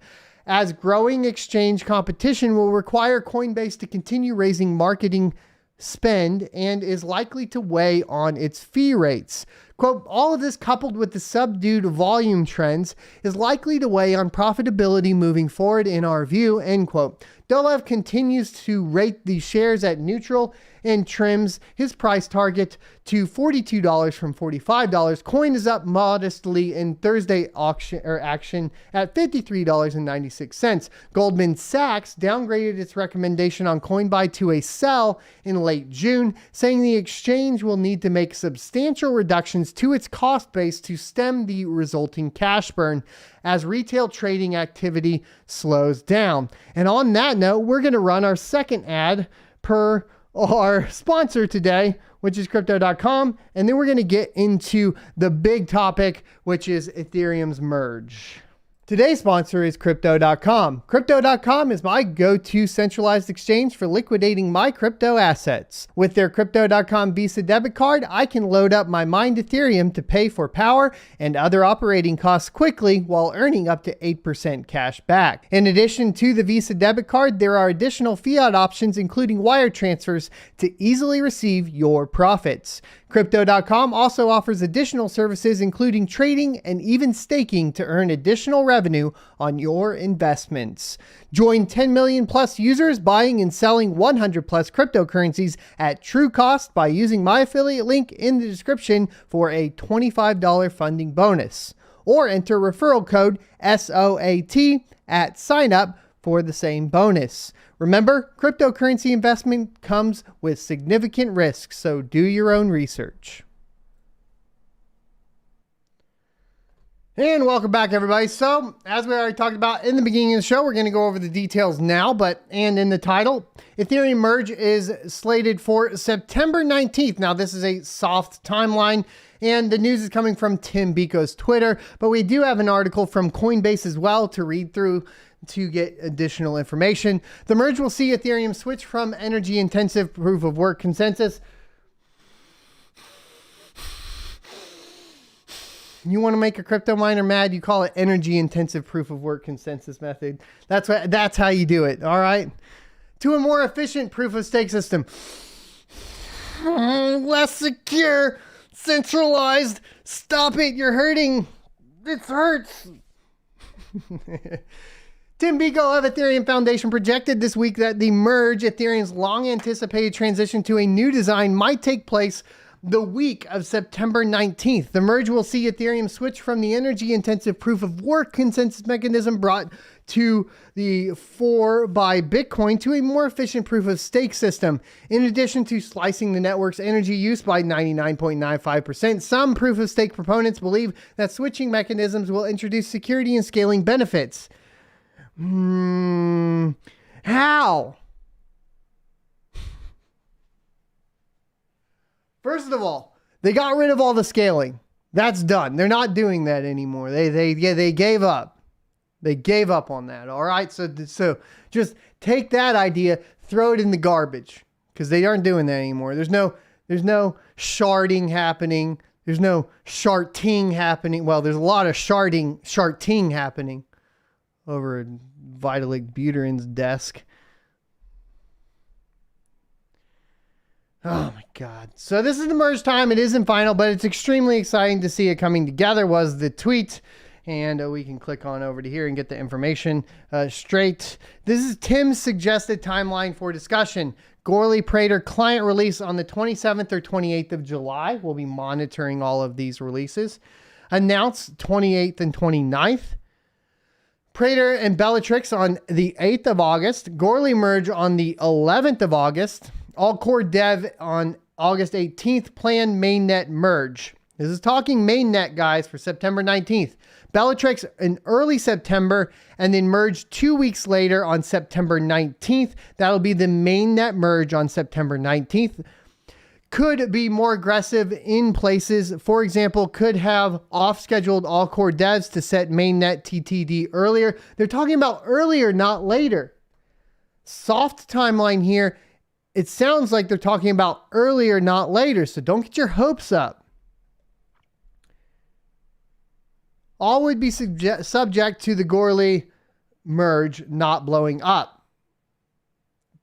as growing exchange competition will require Coinbase to continue raising marketing spend and is likely to weigh on its fee rates. Quote, "All of this coupled with the subdued volume trends is likely to weigh on profitability moving forward in our view," end quote. Dolev continues to rate the shares at neutral and trims his price target to $42 from $45. Coin is up modestly in Thursday action at $53.96. Goldman Sachs downgraded its recommendation on CoinBuy to a sell in late June, saying the exchange will need to make substantial reductions to its cost base to stem the resulting cash burn as retail trading activity slows down. And on that note, we're going to run our second ad per our sponsor today, which is Crypto.com. And then we're going to get into the big topic, which is Ethereum's merge. Today's sponsor is Crypto.com. Crypto.com is my go-to centralized exchange for liquidating my crypto assets. With their Crypto.com Visa debit card, I can load up my mined Ethereum to pay for power and other operating costs quickly while earning up to 8% cash back. In addition to the Visa debit card, there are additional fiat options, including wire transfers, to easily receive your profits. Crypto.com also offers additional services, including trading and even staking, to earn additional revenue on your investments. Join 10 million plus users buying and selling 100 plus cryptocurrencies at true cost by using my affiliate link in the description for a $25 funding bonus. Or enter referral code SOAT at sign up for the same bonus. Remember, cryptocurrency investment comes with significant risks, so do your own research. And welcome back, everybody. So, as we already talked about in the beginning of the show, we're going to go over the details now, and in the title, Ethereum merge is slated for September 19th. Now, this is a soft timeline, and the news is coming from Tim Biko's Twitter, but we do have an article from Coinbase as well to read through to get additional information. The merge will see Ethereum switch from energy-intensive proof-of-work consensus. You want to make a crypto miner mad, you call it energy-intensive proof-of-work consensus method. That's how you do it, all right? To a more efficient proof-of-stake system. Less secure, centralized. Stop it, you're hurting. This hurts. Tim Biko of Ethereum Foundation projected this week that the merge, Ethereum's long-anticipated transition to a new design, might take place the week of September 19th. The merge will see Ethereum switch from the energy-intensive proof-of-work consensus mechanism brought to the fore by Bitcoin to a more efficient proof-of-stake system. In addition to slicing the network's energy use by 99.95%, some proof-of-stake proponents believe that switching mechanisms will introduce security and scaling benefits. How? First of all, they got rid of all the scaling. That's done. They're not doing that anymore. They gave up. They gave up on that. All right. So just take that idea, throw it in the garbage, because they aren't doing that anymore. There's no sharding happening. There's no sharting happening. Well, there's a lot of sharting happening over at Vitalik Buterin's desk. Oh my God. So this is the merge time. It isn't final, but it's extremely exciting to see it coming together, was the tweet. And we can click on over to here and get the information straight. This is Tim's suggested timeline for discussion. Goerli Prater client release on the 27th or 28th of July. We'll be monitoring all of these releases. Announced 28th and 29th. Prater and Bellatrix on the 8th of August. Goerli merge on the 11th of August. All core dev on August 18th. Planned mainnet merge. This is talking mainnet, guys, for September 19th. Bellatrix in early September, and then merge 2 weeks later on September 19th. That'll be the mainnet merge on September 19th. Could be more aggressive in places. For example, could have off-scheduled all-core devs to set mainnet TTD earlier. They're talking about earlier, not later. Soft timeline here. It sounds like they're talking about earlier, not later. So don't get your hopes up. All would be subject to the Goerli merge not blowing up.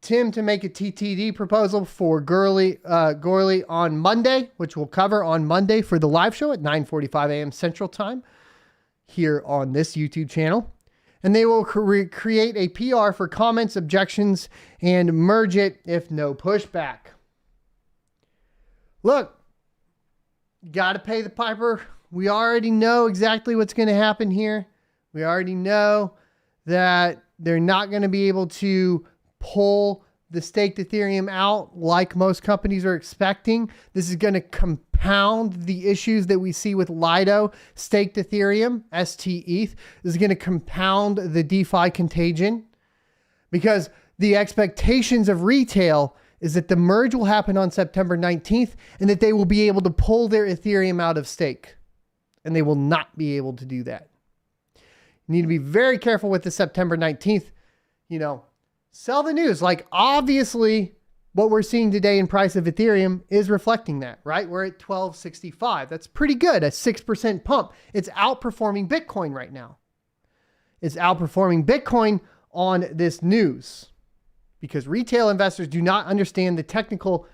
Tim to make a TTD proposal for Goerli on Monday, which we'll cover on Monday for the live show at 9:45 a.m. Central Time here on this YouTube channel. And they will create a PR for comments, objections, and merge it if no pushback. Look, got to pay the piper. We already know exactly what's going to happen here. We already know that they're not going to be able to pull the staked Ethereum out like most companies are expecting. This is going to compound the issues that we see with Lido, staked Ethereum, STETH. This is going to compound the DeFi contagion, because the expectations of retail is that the merge will happen on September 19th and that they will be able to pull their Ethereum out of stake. And they will not be able to do that. You need to be very careful with the September 19th, sell the news. Like, obviously what we're seeing today in price of Ethereum is reflecting that, right? We're at 1265. That's pretty good. A 6% pump. It's outperforming Bitcoin right now. It's outperforming Bitcoin on this news because retail investors do not understand the technical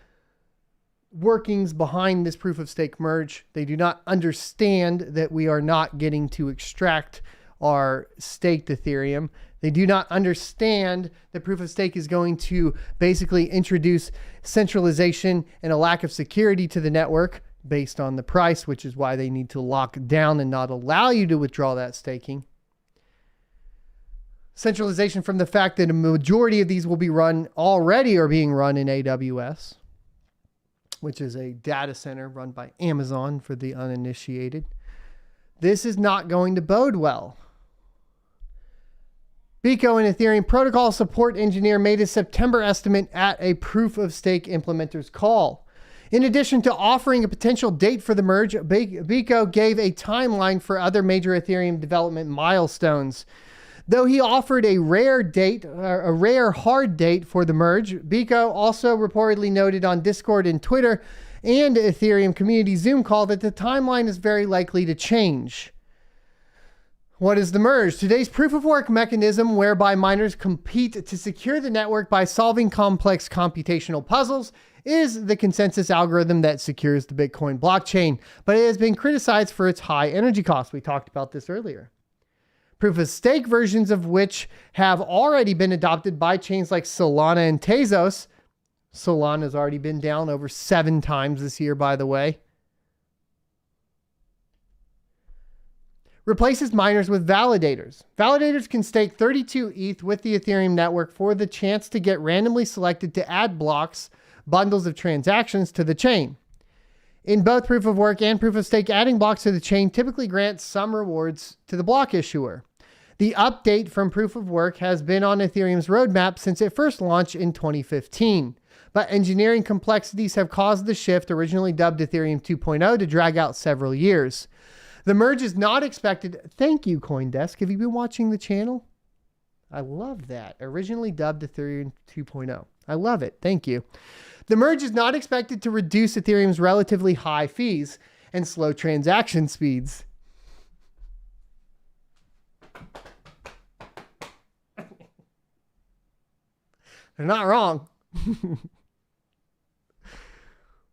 workings behind this proof of stake merge. They do not understand that we are not getting to extract our staked Ethereum. They do not understand that proof of stake is going to basically introduce centralization and a lack of security to the network based on the price, which is why they need to lock down and not allow you to withdraw that staking. Centralization from the fact that a majority of these will be run already or being run in AWS, which is a data center run by Amazon for the uninitiated. This is not going to bode well. Biko, an Ethereum protocol support engineer, made a September estimate at a proof of stake implementer's call. In addition to offering a potential date for the merge, Biko gave a timeline for other major Ethereum development milestones. Though he offered a rare hard date for the merge, Biko also reportedly noted on Discord and Twitter and Ethereum community Zoom call that the timeline is very likely to change. What is the merge? Today's proof of work mechanism whereby miners compete to secure the network by solving complex computational puzzles is the consensus algorithm that secures the Bitcoin blockchain, but it has been criticized for its high energy costs. We talked about this earlier. Proof of stake versions of which have already been adopted by chains like Solana and Tezos. Solana's already been down over 7 times this year, by the way. Replaces miners with validators. Validators can stake 32 ETH with the Ethereum network for the chance to get randomly selected to add blocks, bundles of transactions to the chain. In both proof of work and proof of stake, adding blocks to the chain typically grants some rewards to the block issuer. The update from proof of work has been on Ethereum's roadmap since it first launched in 2015. But engineering complexities have caused the shift, originally dubbed Ethereum 2.0, to drag out several years. The merge is not expected. Thank you, CoinDesk. Have you been watching the channel? I love that. Originally dubbed Ethereum 2.0. I love it. Thank you. The merge is not expected to reduce Ethereum's relatively high fees and slow transaction speeds. They're not wrong.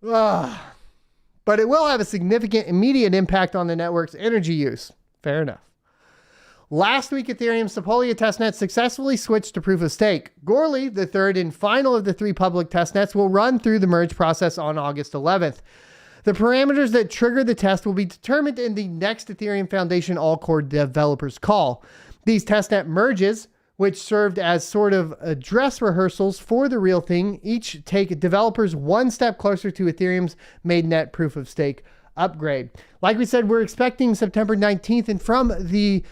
But it will have a significant immediate impact on the network's energy use. Fair enough. Last week, Ethereum's Sepolia testnet successfully switched to proof of stake. Goerli, the third and final of the 3 public testnets, will run through the merge process on August 11th. The parameters that trigger the test will be determined in the next Ethereum Foundation All-Core Developers Call. These testnet merges, which served as sort of dress rehearsals for the real thing, each take developers one step closer to Ethereum's mainnet proof of stake upgrade. Like we said, we're expecting September 19th, and from the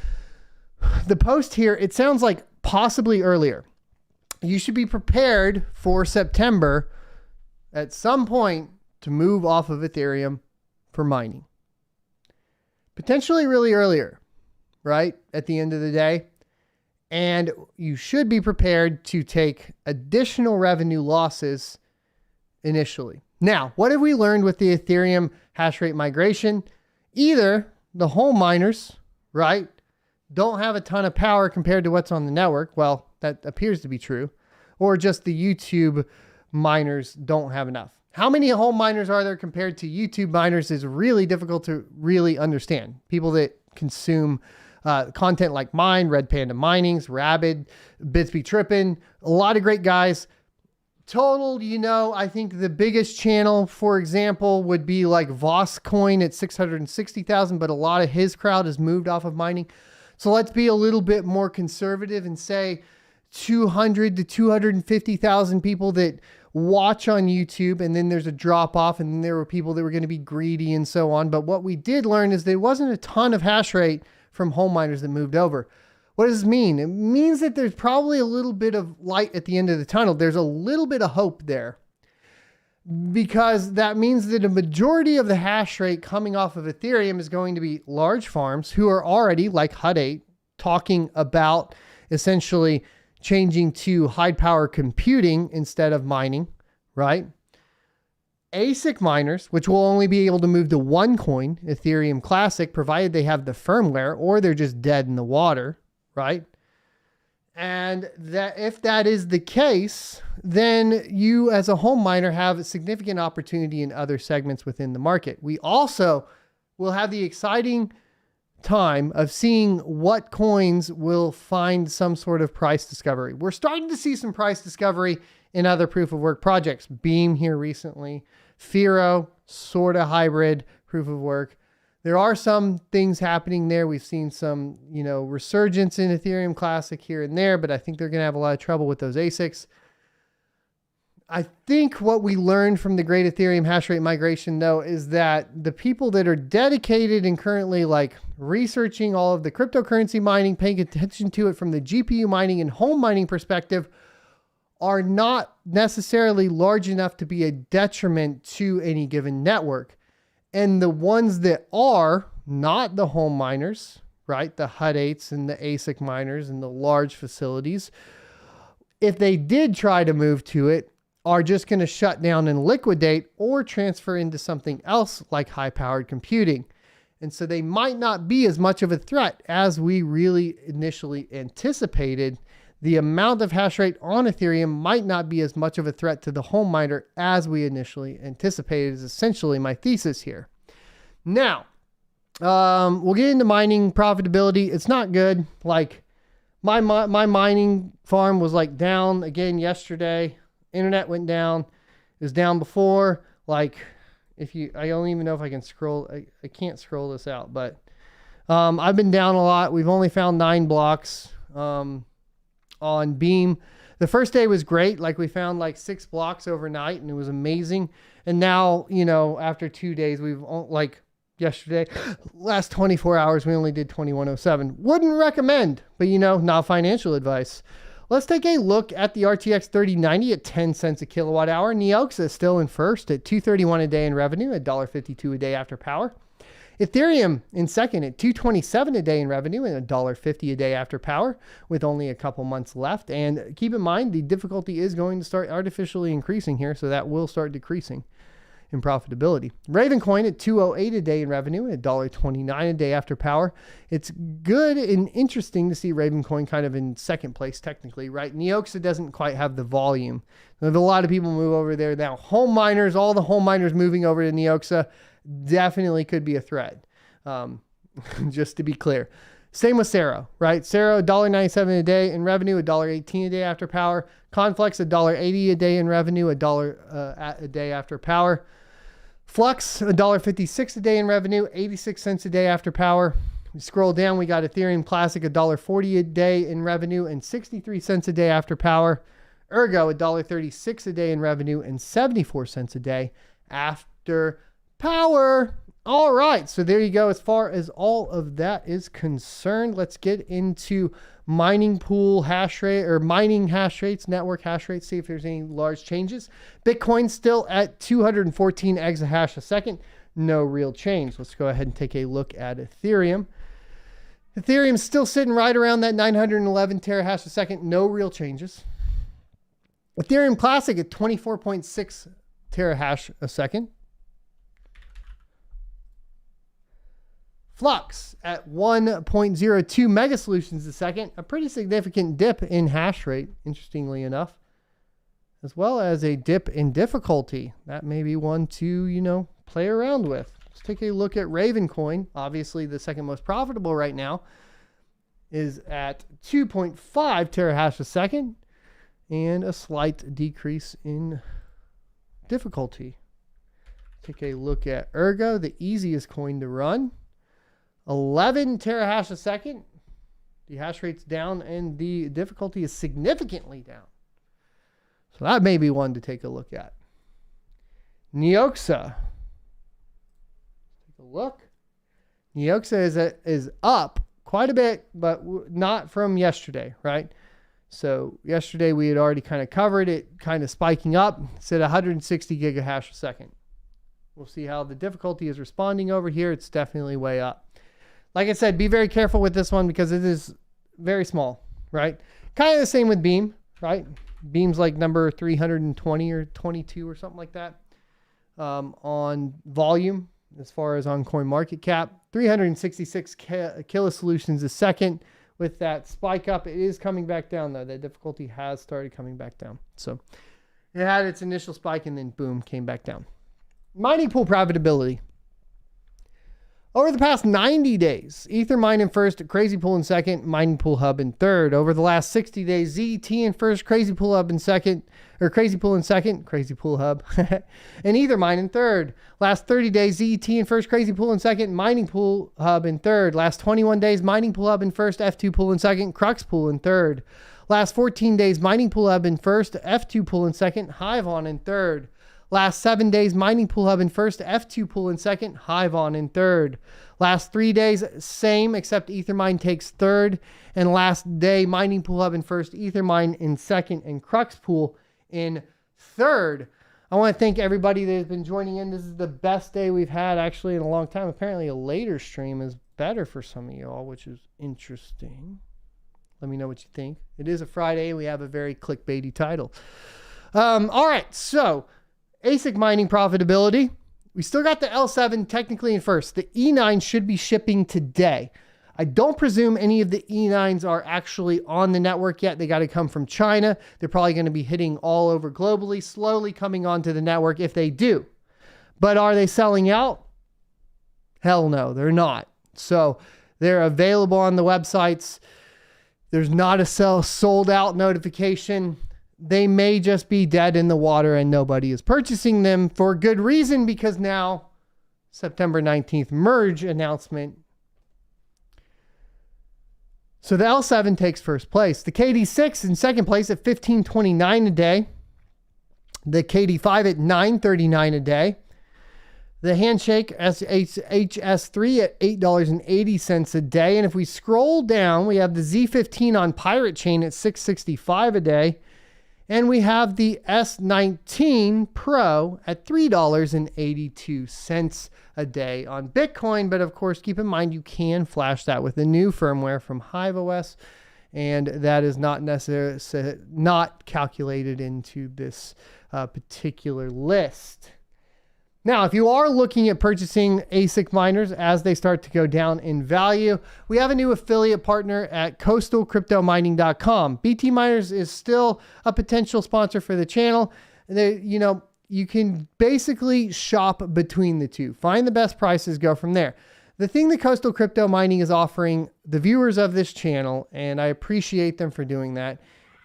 post here, it sounds like possibly earlier. You should be prepared for September at some point to move off of Ethereum for mining. Potentially really earlier, right? At the end of the day. And you should be prepared to take additional revenue losses initially. Now, what have we learned with the Ethereum hash rate migration? Either the home miners, right, don't have a ton of power compared to what's on the network. Well, that appears to be true. Or just the YouTube miners don't have enough. How many home miners are there compared to YouTube miners is really difficult to really understand. People that consume content like mine, Red Panda Minings, Rabid, Bitsby Trippin', a lot of great guys. Total, I think the biggest channel, for example, would be like Voss Coin at 660,000, but a lot of his crowd has moved off of mining. So let's be a little bit more conservative and say 200 to 250,000 people that watch on YouTube, and then there's a drop off, and then there were people that were going to be greedy and so on. But what we did learn is there wasn't a ton of hash rate from home miners that moved over. What does this mean? It means that there's probably a little bit of light at the end of the tunnel. There's a little bit of hope there, because that means that a majority of the hash rate coming off of Ethereum is going to be large farms who are already, like Hut 8, talking about essentially changing to high power computing instead of mining, right? ASIC miners, which will only be able to move to one coin, Ethereum Classic, provided they have the firmware, or they're just dead in the water, right? And that if that is the case, then you as a home miner have a significant opportunity in other segments within the market. We also will have the exciting time of seeing what coins will find some sort of price discovery. We're starting to see some price discovery in other proof of work projects. Beam here recently, Firo, sort of hybrid proof of work. There are some things happening there. We've seen some, resurgence in Ethereum Classic here and there, but I think they're going to have a lot of trouble with those ASICs. I think what we learned from the great Ethereum hash rate migration, though, is that the people that are dedicated and currently researching all of the cryptocurrency mining, paying attention to it from the GPU mining and home mining perspective, are not necessarily large enough to be a detriment to any given network. And the ones that are not the home miners, right? The Hut 8s and the ASIC miners and the large facilities, if they did try to move to it, are just going to shut down and liquidate or transfer into something else like high-powered computing. And so they might not be as much of a threat as we really initially anticipated. The amount of hash rate on Ethereum might not be as much of a threat to the home miner as we initially anticipated, is essentially my thesis here. Now, we'll get into mining profitability. It's not good. Like my mining farm was down again yesterday. Internet went down. It was down before. Like, I don't even know if I can scroll. I can't scroll this out, but I've been down a lot. We've only found 9 blocks on Beam. The first day was great. Like, we found like 6 blocks overnight, and it was amazing. And now, you know, after 2 days, we've like yesterday, last 24 hours, we only did 2107. Wouldn't recommend, but you know, not financial advice. Let's take a look at the RTX 3090 at 10 cents a kilowatt hour. Neoxa is still in first at $2.31 a day in revenue, $1.52 a day after power. Ethereum in second at $2.27 a day in revenue and $1.50 a day after power, with only a couple months left. And keep in mind, the difficulty is going to start artificially increasing here, so that will start decreasing in profitability. Ravencoin at $2.08 a day in revenue and $1.29 a day after power. It's good and interesting to see Ravencoin kind of in second place technically, right? Neoxa doesn't quite have the volume. There's a lot of people move over there now. Home miners, all the home miners moving over to Neoxa definitely could be a threat. Just to be clear. Same with Cero, right? Cero, $1.97 a day in revenue, $1.18 a day after power. Conflex, $1.80 a day in revenue, $1 a day after power. Flux, $1.56 a day in revenue, 86 cents a day after power. We scroll down, we got Ethereum Classic, $1.40 a day in revenue and 63 cents a day after power. Ergo, $1.36 a day in revenue and 74 cents a day after power. All right, so there you go. As far as all of that is concerned, let's get into mining pool hash rate or mining hash rates, network hash rates, see if there's any large changes. Bitcoin still at 214 exahash a second. No real change. Let's go ahead and take a look at Ethereum. Ethereum's still sitting right around that 911 terahash a second. No real changes. Ethereum Classic at 24.6 terahash a second. Flux at 1.02 mega solutions a second, a pretty significant dip in hash rate, interestingly enough, as well as a dip in difficulty. That may be one to, you know, play around with. Let's take a look at Ravencoin. Obviously, the second most profitable right now is at 2.5 terahash a second and a slight decrease in difficulty. Take a look at Ergo, the easiest coin to run. 11 terahash a second. The hash rate's down and the difficulty is significantly down. So that may be one to take a look at. Neoxa. Take a look. Neoxa is up quite a bit, but not from yesterday, right? So yesterday we had already kind of covered it, kind of spiking up. It's at 160 gigahash a second. We'll see how the difficulty is responding over here. It's definitely way up. Like I said, be very careful with this one because it is very small, right? Kind of the same with Beam, right? Beam's like number 320 or 22 or something like that on volume as far as on coin market cap. 366 kilosolutions a second. With that spike up, it is coming back down though. The difficulty has started coming back down. So it had its initial spike and then boom, came back down. Mining pool profitability. Over the past 90 days, Ethermine in first, Crazy Pool in second, Mining Pool Hub in third. Over the last 60 days, ZET in first, Crazy Pool Hub in second, or Crazy Pool in second, Crazy Pool Hub, and Ethermine in third. Last 30 days, ZET in first, Crazy Pool in second, Mining Pool Hub in third. Last 21 days, Mining Pool Hub in first, F2 Pool in second, Crux Pool in third. Last 14 days, Mining Pool Hub in first, F2 Pool in second, Hivon in third. Last 7 days, Mining Pool Hub in first, F2 Pool in second, Hivon in third. Last 3 days, same, except Ethermine takes third. And last day, Mining Pool Hub in first, Ethermine in second, and Crux Pool in third. I want to thank everybody that has been joining in. This is the best day we've had actually in a long time. Apparently a later stream is better for some of y'all, which is interesting. Let me know what you think. It is a Friday. We have a very clickbaity title. All right, so ASIC mining profitability. We still got the L7 technically in first. The E9 should be shipping today. I don't presume any of the E9s are actually on the network yet. They got to come from China. They're probably going to be hitting all over globally, slowly coming onto the network if they do. But are they selling out? Hell no, they're not. So they're available on the websites. There's not a sold out notification. they may just be dead in the water and nobody is purchasing them for good reason, because now September 19th merge announcement. So the L7 takes first place. The KD6 in second place at $15.29 a day. The KD5 at $9.39 a day. The Handshake HS3 at $8.80 a day. And if we scroll down, we have the Z15 on Pirate Chain at $6.65 a day. And we have the S19 Pro at $3.82 a day on Bitcoin. But of course, keep in mind, you can flash that with the new firmware from HiveOS. And that is not necessarily not calculated into this particular list. Now, if you are looking at purchasing ASIC miners as they start to go down in value, we have a new affiliate partner at coastalcryptomining.com. BT Miners is still a potential sponsor for the channel. You can basically shop between the two. Find the best prices, go from there. The thing that Coastal Crypto Mining is offering the viewers of this channel, and I appreciate them for doing that,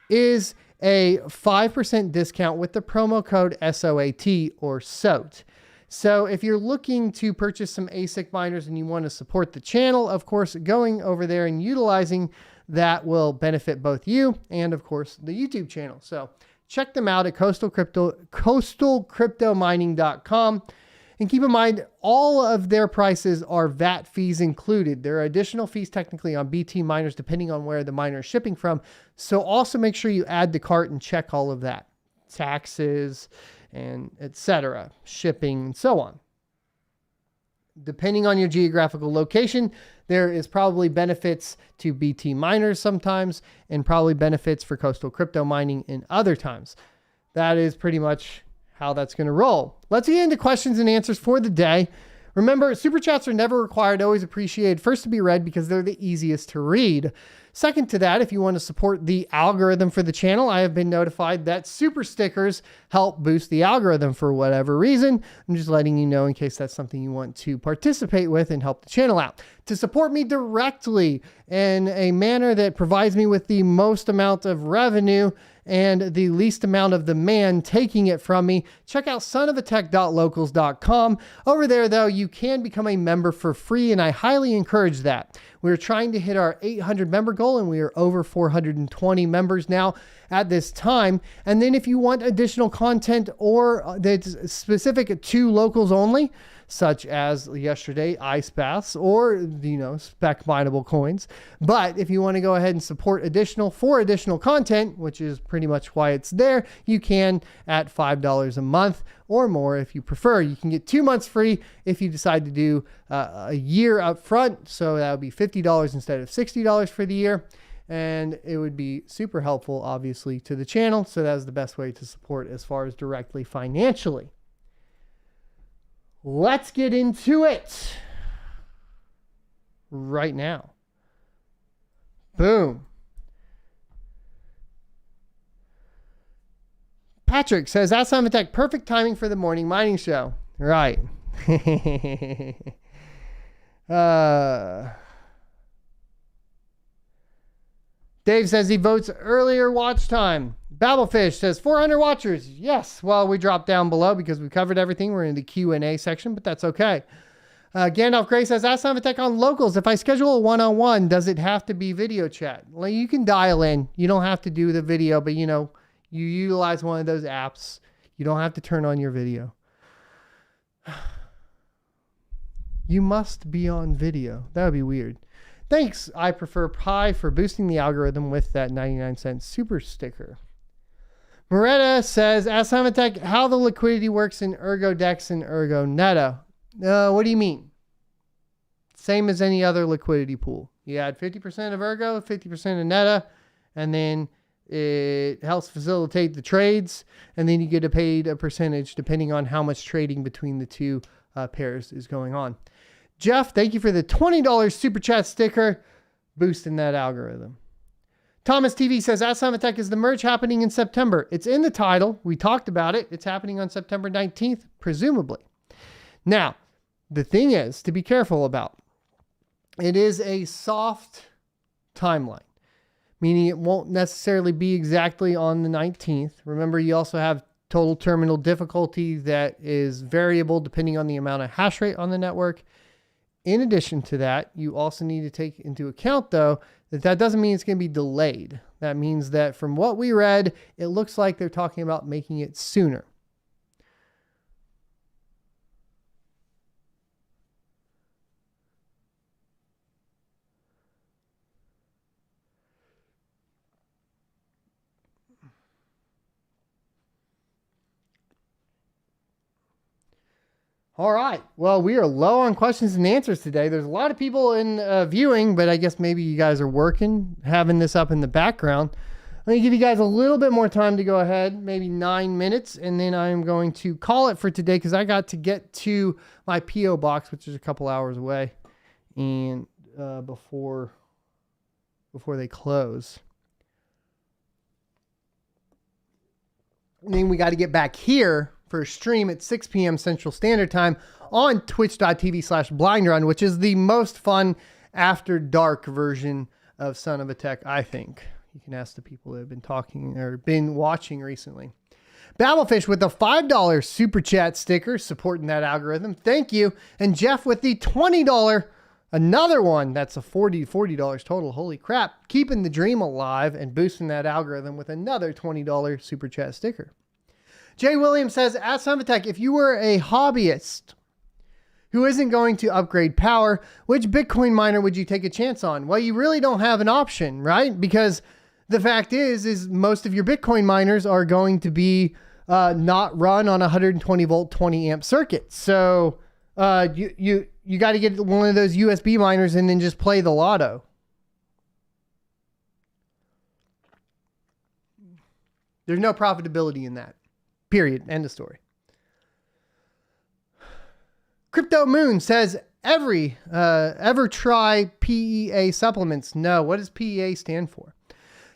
is a 5% discount with the promo code SOAT or SOAT. So if you're looking to purchase some ASIC miners and you want to support the channel, of course, going over there and utilizing that will benefit both you and, of course, the YouTube channel. So check them out at coastalcryptomining.com. And keep in mind, all of their prices are VAT fees included. There are additional fees technically on BT miners depending on where the miner is shipping from. So also make sure you add to cart and check all of that. Taxes and etc., shipping and so on. Depending on your geographical location, there is probably benefits to BT miners sometimes and probably benefits for Coastal Crypto Mining in other times. That is pretty much how that's going to roll. Let's get into questions and answers for the day. Remember, super chats are never required, always appreciated. First to be read because they're the easiest to read. Second to that, if you want to support the algorithm for the channel, I have been notified that super stickers help boost the algorithm for whatever reason. I'm just letting you know in case that's something you want to participate with and help the channel out. To support me directly in a manner that provides me with the most amount of revenue and the least amount of the man taking it from me, check out sonofatech.locals.com. Over there, though, you can become a member for free, and I highly encourage that. We're trying to hit our 800 member goal, and we are over 420 members now at this time. And then if you want additional content or that's specific to locals only, such as yesterday, ice baths or, spec mineable coins. But if you want to go ahead and support additional content, which is pretty much why it's there, you can at $5 a month or more if you prefer. You can get 2 months free if you decide to do a year up front. So that would be $50 instead of $60 for the year. And it would be super helpful, obviously, to the channel. So that's the best way to support as far as directly financially. Let's get into it right now. Boom. Patrick says, "That's Tech, perfect timing for the morning mining show." Right. Dave says he votes earlier watch time. Babblefish says 400 watchers. Yes. Well, we dropped down below because we covered everything. We're in the Q&A section, but that's okay. Gandalf Gray says, "Ask Tech on locals. If I schedule a one-on-one, does it have to be video chat?" Well, you can dial in. You don't have to do the video, but you utilize one of those apps. You don't have to turn on your video. You must be on video. That would be weird. Thanks, I Prefer Pi, for boosting the algorithm with that 99-cent super sticker. Moretta says, "Ask Tech how the liquidity works in Ergo Dex and Ergo Neta." What do you mean? Same as any other liquidity pool. You add 50% of Ergo, 50% of Neta, and then it helps facilitate the trades, and then you get paid a percentage depending on how much trading between the two pairs is going on. Jeff, thank you for the $20 super chat sticker, boosting that algorithm. Thomas TV says, "Ask Tech, is the merge happening in September?" It's in the title. We talked about it. It's happening on September 19th, presumably. Now, the thing is to be careful about. It is a soft timeline, meaning it won't necessarily be exactly on the 19th. Remember, you also have total terminal difficulty that is variable depending on the amount of hash rate on the network. In addition to that, you also need to take into account, though, that doesn't mean it's going to be delayed. That means that from what we read, it looks like they're talking about making it sooner. All right. Well, we are low on questions and answers today. There's a lot of people in viewing, but I guess maybe you guys are working, having this up in the background. Let me give you guys a little bit more time to go ahead, maybe 9 minutes, and then I'm going to call it for today because I got to get to my P.O. box, which is a couple hours away, and before they close. And then we got to get back here for a stream at 6 p.m. Central Standard Time on twitch.tv/blindrun, which is the most fun after dark version of Son of a Tech, I think. You can ask the people that have been talking or been watching recently. Babblefish with the $5 super chat sticker supporting that algorithm. Thank you. And Jeff with the $20, another one. That's a $40 total. Holy crap. Keeping the dream alive and boosting that algorithm with another $20 super chat sticker. Jay Williams says, ask Son of a Tech, if you were a hobbyist who isn't going to upgrade power, which Bitcoin miner would you take a chance on? Well, you really don't have an option, right? Because the fact is most of your Bitcoin miners are going to be not run on a 120 volt, 20 amp circuit. So you got to get one of those USB miners and then just play the lotto. There's no profitability in that. Period. End of story. Crypto Moon says, ever try PEA supplements? No. What does PEA stand for?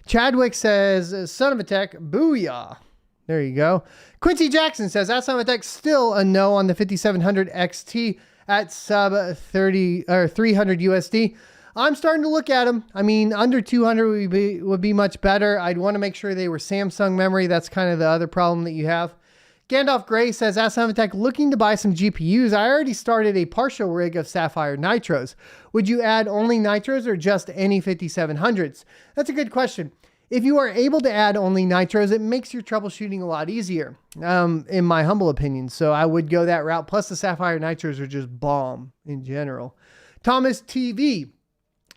Chadwick says, Son of a Tech, booyah. There you go. Quincy Jackson says, Son of a Tech, still a no on the 5700 XT at sub 30 or 300 USD. I'm starting to look at them. I mean, under 200 would be much better. I'd want to make sure they were Samsung memory. That's kind of the other problem that you have. Gandalf Gray says, Son of a Tech, looking to buy some GPUs. I already started a partial rig of Sapphire Nitros. Would you add only Nitros or just any 5700s? That's a good question. If you are able to add only Nitros, it makes your troubleshooting a lot easier, in my humble opinion. So I would go that route. Plus the Sapphire Nitros are just bomb in general. Thomas TV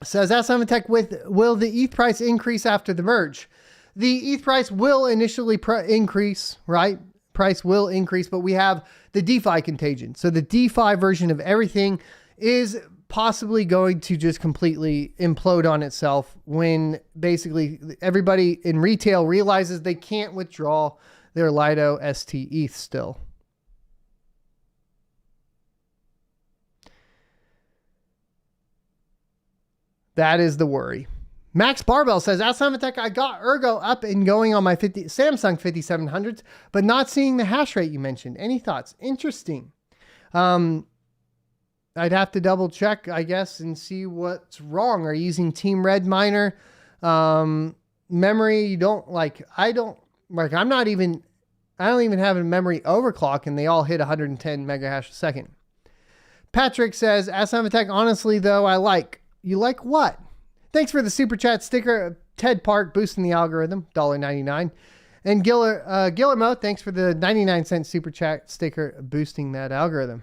says, Son of a Tech, will the ETH price increase after the merge? The ETH price will initially increase, right? Price will increase, but we have the DeFi contagion. So the DeFi version of everything is possibly going to just completely implode on itself when basically everybody in retail realizes they can't withdraw their Lido ST ETH still. That is the worry. Max Barbell says, Son of a Tech, I got Ergo up and going on my Samsung 5700s, but not seeing the hash rate you mentioned. Any thoughts? Interesting. I'd have to double check, I guess, and see what's wrong. Are you using Team Red Miner? Memory, I don't even have a memory overclock, and they all hit 110 megahash a second. Patrick says, Son of a Tech, honestly, though, you like what? Thanks for the super chat sticker. Ted Park boosting the algorithm, $1.99. And Guillermo, thanks for the 99-cent super chat sticker boosting that algorithm.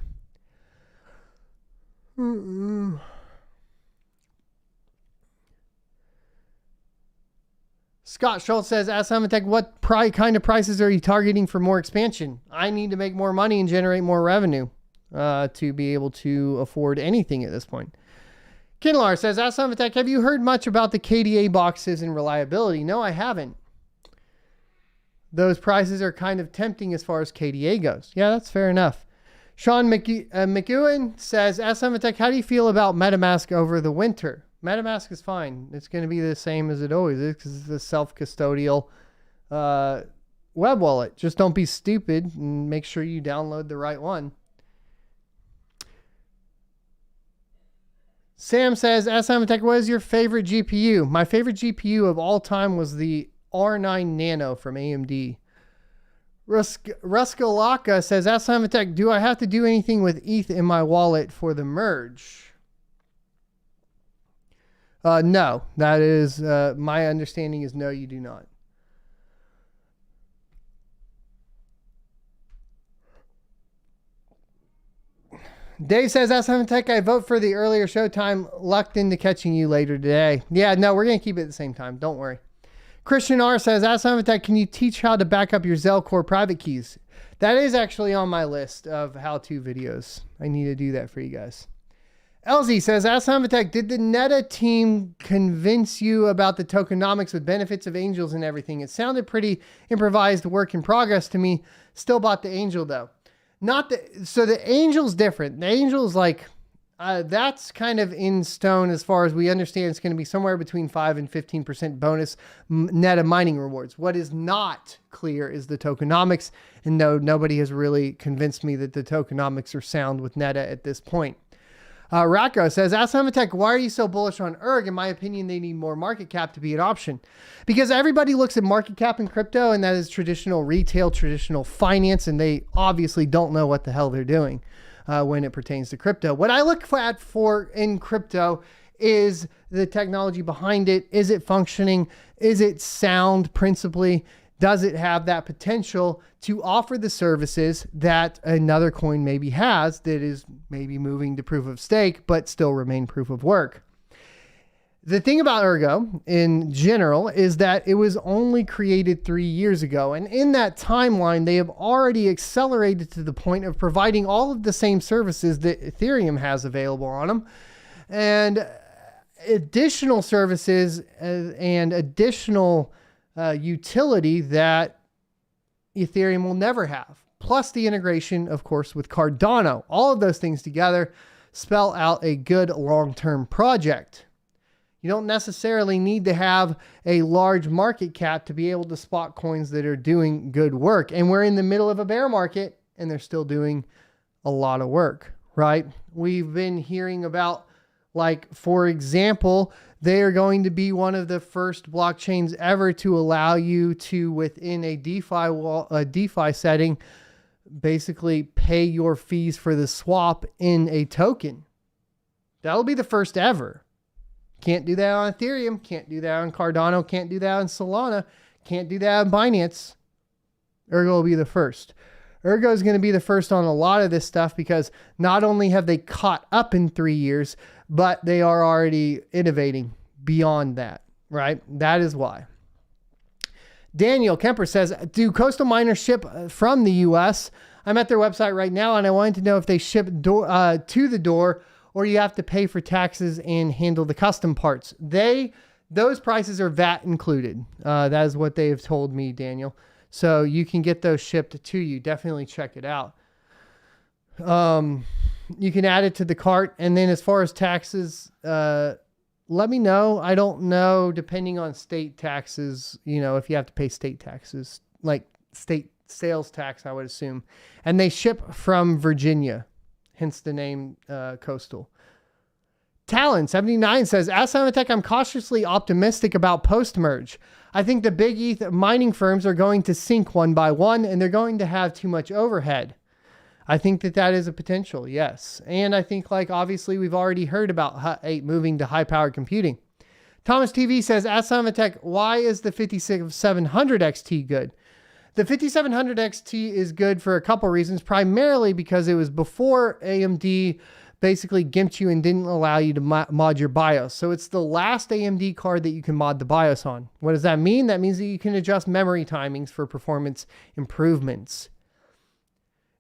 Scott Schultz says, Son of a Tech, what kind of prices are you targeting for more expansion? I need to make more money and generate more revenue to be able to afford anything at this point. Kinlar says, Son of a Tech, have you heard much about the KDA boxes and reliability? No, I haven't. Those prices are kind of tempting as far as KDA goes. Yeah, that's fair enough. Sean McEwen says, Son of a Tech, how do you feel about MetaMask over the winter? MetaMask is fine. It's going to be the same as it always is because it's a self-custodial web wallet. Just don't be stupid and make sure you download the right one. Sam says, Tech, what is your favorite GPU? My favorite GPU of all time was the R9 Nano from AMD. Ruskalaka says, Tech, do I have to do anything with ETH in my wallet for the merge? No, that is, my understanding is no, you do not. Dave says, Tech, I vote for the earlier showtime, lucked into catching you later today. Yeah, no, we're going to keep it at the same time. Don't worry. Christian R says, Tech, can you teach how to back up your ZIL core private keys? That is actually on my list of how-to videos. I need to do that for you guys. LZ says, Tech, did the Neta team convince you about the tokenomics with benefits of angels and everything? It sounded pretty improvised work in progress to me. Still bought the angel, though. So the angel's different. The angel's like, that's kind of in stone as far as we understand. It's going to be somewhere between 5 and 15% bonus net of mining rewards. What is not clear is the tokenomics. And no, nobody has really convinced me that the tokenomics are sound with Neta at this point. Racco says, Tech, why are you so bullish on ERG? In my opinion, they need more market cap to be an option. Because everybody looks at market cap in crypto, and that is traditional retail, traditional finance, and they obviously don't know what the hell they're doing when it pertains to crypto. What I look for in crypto is the technology behind it. Is it functioning? Is it sound principally? Does it have that potential to offer the services that another coin maybe has that is maybe moving to proof of stake, but still remain proof of work? The thing about Ergo in general is that it was only created 3 years ago. And in that timeline, they have already accelerated to the point of providing all of the same services that Ethereum has available on them. And additional services and additional utility that Ethereum will never have. Plus the integration, of course, with Cardano. All of those things together spell out a good long-term project. You don't necessarily need to have a large market cap to be able to spot coins that are doing good work. And we're in the middle of a bear market and they're still doing a lot of work, right? We've been hearing about, like, for example, they are going to be one of the first blockchains ever to allow you to, within a DeFi setting, basically pay your fees for the swap in a token. That'll be the first ever. Can't do that on Ethereum. Can't do that on Cardano. Can't do that on Solana. Can't do that on Binance. Ergo will be the first. Ergo is going to be the first on a lot of this stuff because not only have they caught up in 3 years, but they are already innovating beyond that, right? That is why. Daniel Kemper says, do coastal miners ship from the U.S.? I'm at their website right now, and I wanted to know if they ship to the door or you have to pay for taxes and handle the custom parts. Those prices are VAT included. That is what they have told me, Daniel. So you can get those shipped to you. Definitely check it out. You can add it to the cart. And then as far as taxes, let me know. I don't know, depending on state taxes, if you have to pay state taxes, like state sales tax, I would assume. And they ship from Virginia, hence the name Coastal. Talon79 says, Tech, I'm cautiously optimistic about post-merge. I think the big ETH mining firms are going to sink one by one, and they're going to have too much overhead. I think that is a potential, yes. And I think, obviously, we've already heard about Hut 8 moving to high-powered computing. Thomas TV says, Tech, why is the 5700 XT good? The 5700 XT is good for a couple reasons, primarily because it was before AMD basically gimped you and didn't allow you to mod your BIOS. So it's the last AMD card that you can mod the BIOS on. What does that mean? That means that you can adjust memory timings for performance improvements.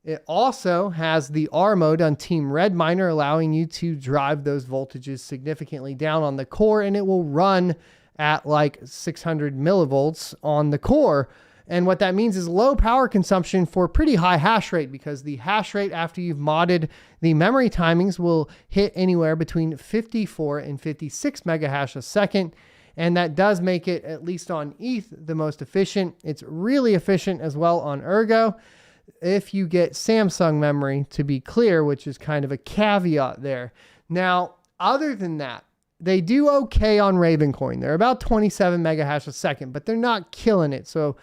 It also has the R mode on Team Red Miner, allowing you to drive those voltages significantly down on the core, and it will run at 600 millivolts on the core. And what that means is low power consumption for pretty high hash rate, because the hash rate after you've modded the memory timings will hit anywhere between 54 and 56 megahash a second. And that does make it, at least on ETH, the most efficient. It's really efficient as well on Ergo. If you get Samsung memory, to be clear, which is kind of a caveat there. Now, Other than that, they do okay on Ravencoin. They're about 27 mega hash a second, but they're not killing it. So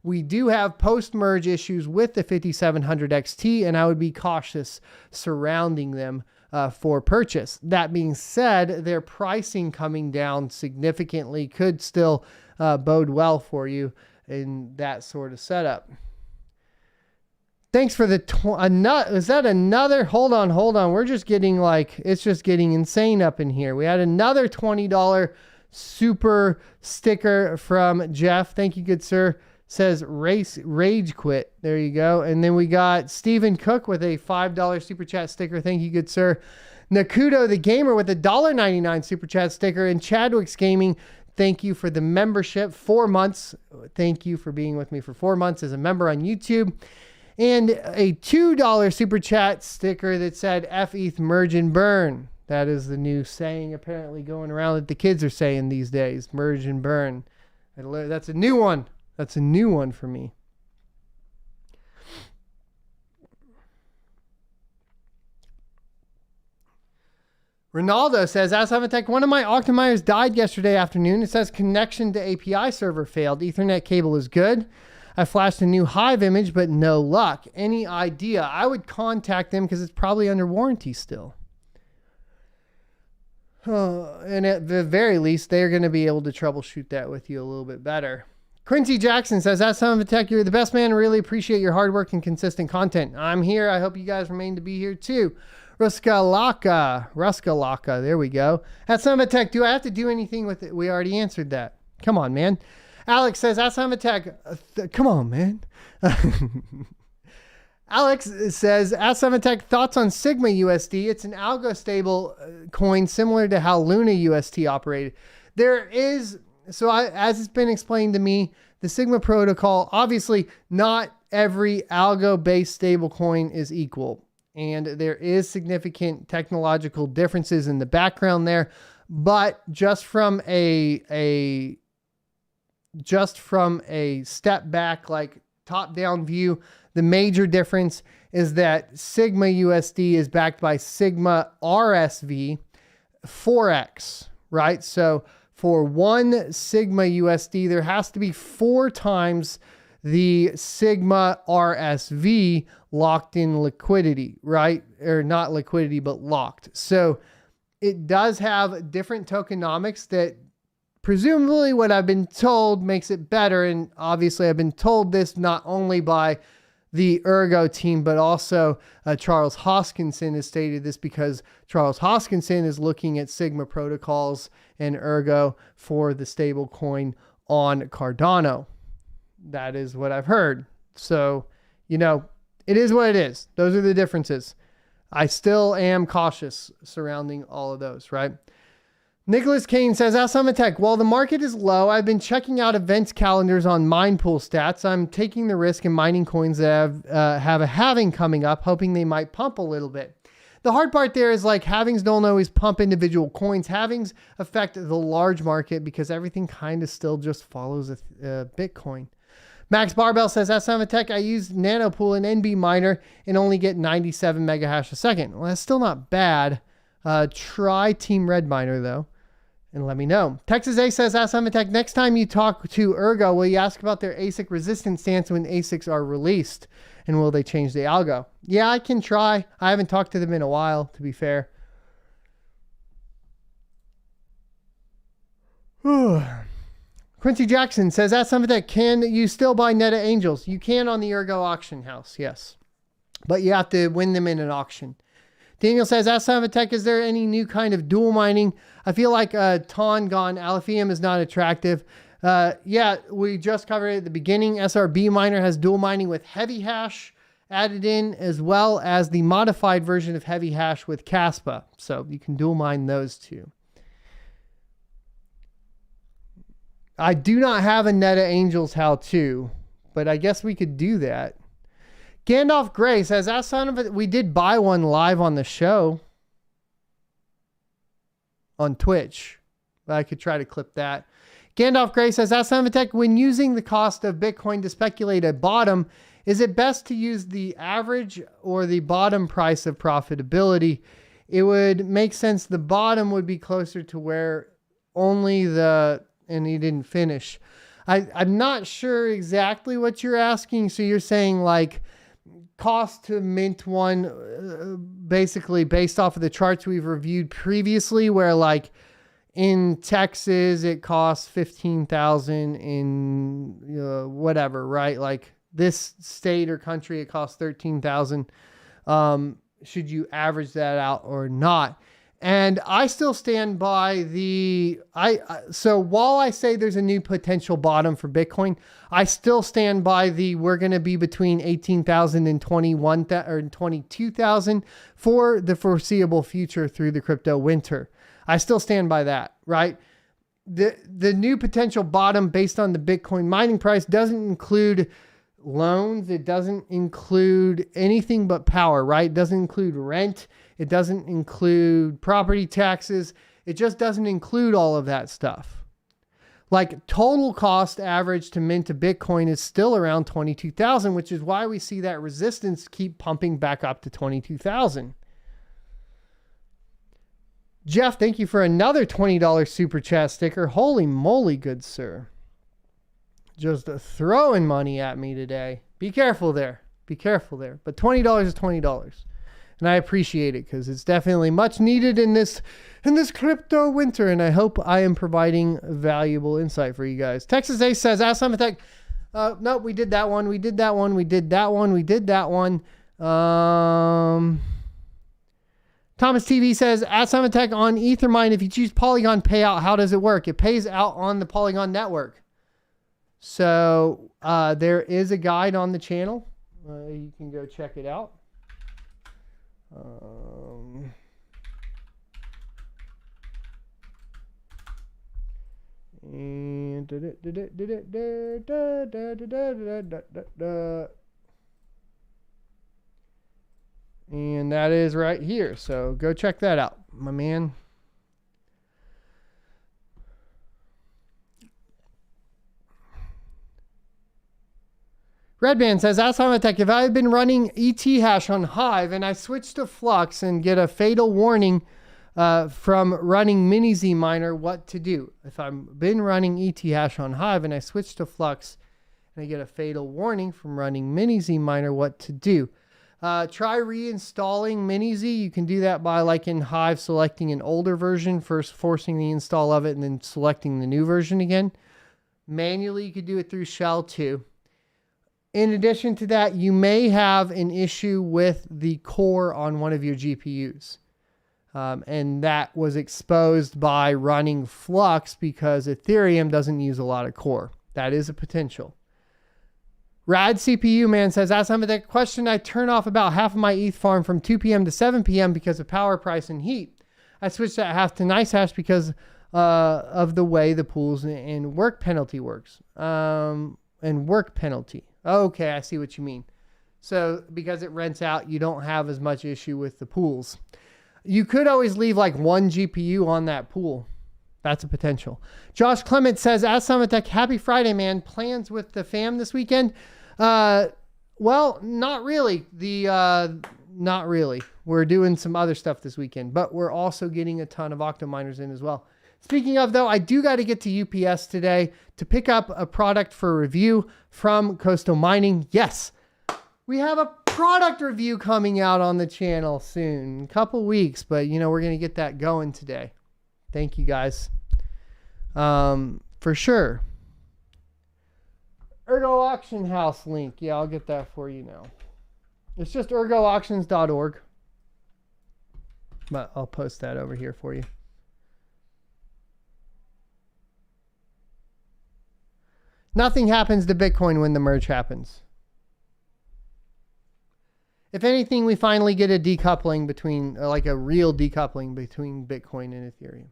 we do have post-merge issues with the 5700 XT, and I would be cautious surrounding them for purchase. That being said, their pricing coming down significantly could still bode well for you in that sort of setup. Thanks for the is that another? Hold on. We're just getting it's just getting insane up in here. We had another $20 super sticker from Jeff. Thank you, good sir. Says rage quit. There you go. And then we got Stephen Cook with a $5 super chat sticker. Thank you, good sir. Nakudo the gamer with a $1.99 super chat sticker. And Chadwick's Gaming, thank you for the membership. 4 months. Thank you for being with me for 4 months as a member on YouTube. And a $2 super chat sticker that said F-ETH merge and burn. That is the new saying apparently going around that the kids are saying these days. Merge and burn. That's a new one. That's a new one for me. Ronaldo says, Asamatech, one of my Octominers died yesterday afternoon. It says connection to API server failed. Ethernet cable is good. I flashed a new Hive image, but no luck. Any idea? I would contact them because it's probably under warranty still. And at the very least, they're going to be able to troubleshoot that with you a little bit better. Quincy Jackson says, Asamatech, you're the best man. Really appreciate your hard work and consistent content. I'm here. I hope you guys remain to be here too. Ruskalaka, there we go. Asamatech, do I have to do anything with it? We already answered that. Come on, man. Alex says, Asamatech, come on, man. Alex says, Asamatech, thoughts on Sigma USD? It's an algo stable coin similar to how Luna UST operated. As it's been explained to me, the Sigma protocol, obviously not every algo-based stable coin is equal. And there is significant technological differences in the background there. But just from a step back, like top-down view, the major difference is that Sigma USD is backed by Sigma RSV 4x, right? So for one Sigma USD, there has to be 4 times the Sigma RSV locked in liquidity, right? Or not liquidity, but locked. So it does have different tokenomics that presumably what I've been told makes it better. And obviously I've been told this not only by the Ergo team, but also Charles Hoskinson has stated this because Charles Hoskinson is looking at Sigma protocols and Ergo for the stable coin on Cardano. That is what I've heard. So, it is what it is. Those are the differences. I still am cautious surrounding all of those, right? Nicholas Kane says, Asamatech, while the market is low, I've been checking out events calendars on Minepool stats. I'm taking the risk in mining coins that have a halving coming up, hoping they might pump a little bit. The hard part there is halvings don't always pump individual coins. Halvings affect the large market because everything kind of still just follows Bitcoin. Max Barbell says, Asamatech, I use Nanopool and NB miner and only get 97 mega hash a second. Well, that's still not bad. Try Team Red Miner though, and let me know. Texas A says, Asamatech, next time you talk to Ergo, will you ask about their ASIC resistance stance when ASICs are released? And will they change the algo? Yeah, I can try. I haven't talked to them in a while, to be fair. Quincy Jackson says, Asamatech, can you still buy Neta Angels? You can on the Ergo auction house, yes. But you have to win them in an auction. Daniel says, Asamatech, is there any new kind of dual mining? I feel like Tongon Alphium is not attractive. Yeah, we just covered it at the beginning. SRB miner has dual mining with heavy hash added in, as well as the modified version of heavy hash with Caspa. So you can dual mine those two. I do not have a Neta Angels how-to, but I guess we could do that. Gandalf Gray says, we did buy one live on the show on Twitch, but I could try to clip that. Gandalf Gray says, Asamatech, when using the cost of Bitcoin to speculate at bottom, is it best to use the average or the bottom price of profitability it would make sense. The bottom would be closer to where only and he didn't finish. I'm not sure exactly what you're asking. So you're saying like cost to mint one, basically based off of the charts we've reviewed previously, where like in Texas, it costs 15,000 in whatever, right? Like this state or country, it costs 13,000. Should you average that out or not? And I still stand by so while I say there's a new potential bottom for Bitcoin, I still stand by we're going to be between 18,000 and 22,000 for the foreseeable future through the crypto winter. I still stand by that, right? The new potential bottom based on the Bitcoin mining price doesn't include loans. It doesn't include anything but power, right? It doesn't include rent. It doesn't include property taxes. It just doesn't include all of that stuff. Like total cost average to mint a Bitcoin is still around 22,000, which is why we see that resistance keep pumping back up to 22,000. Jeff, thank you for another $20 super chat sticker. Holy moly, good sir. Just throwing money at me today. Be careful there. Be careful there. But $20 is $20. And I appreciate it because it's definitely much needed in this crypto winter. And I hope I am providing valuable insight for you guys. Texas Ace says, ask Simon Tech. Nope, we did that one. We did that one. We did that one. We did that one. Thomas TV says, at Simon Tech on Ethermine, if you choose Polygon payout, how does it work? It pays out on the Polygon network. So there is a guide on the channel. You can go check it out. And that is right here. So go check that out, my man. Redman says, ask Simon Tech, if I had been running ET hash on Hive and I switched to Flux and get a fatal warning from running mini-Z miner, what to do? If I've been running ET hash on Hive and I switch to Flux and I get a fatal warning from running mini-Z miner, what to do? Try reinstalling mini-Z. You can do that by, like in Hive, selecting an older version, first forcing the install of it, and then selecting the new version again. Manually, you could do it through shell too. In addition to that, you may have an issue with the core on one of your GPUs. And that was exposed by running Flux because Ethereum doesn't use a lot of core. That is a potential. Rad CPU man says, ask Simon Tech question. I turn off about half of my ETH farm from 2 p.m. to 7 p.m. because of power price and heat. I switched that half to NiceHash because of the way the pools and work penalty works. And work penalty. Okay, I see what you mean. So because it rents out, you don't have as much issue with the pools. You could always leave like one GPU on that pool. That's a potential. Josh Clement says, ask Simon Tech, happy Friday, man. Plans with the fam this weekend? Well, not really. Not really. We're doing some other stuff this weekend, but we're also getting a ton of Octominers in as well. Speaking of, though, I do got to get to UPS today to pick up a product for review from Coastal Mining. Yes, we have a product review coming out on the channel soon, a couple weeks, but we're going to get that going today. Thank you guys. For sure. Ergo Auction House link. Yeah, I'll get that for you now. It's just ergoauctions.org. But I'll post that over here for you. Nothing happens to Bitcoin when the merge happens. If anything, we finally get a decoupling between, like a real decoupling between Bitcoin and Ethereum.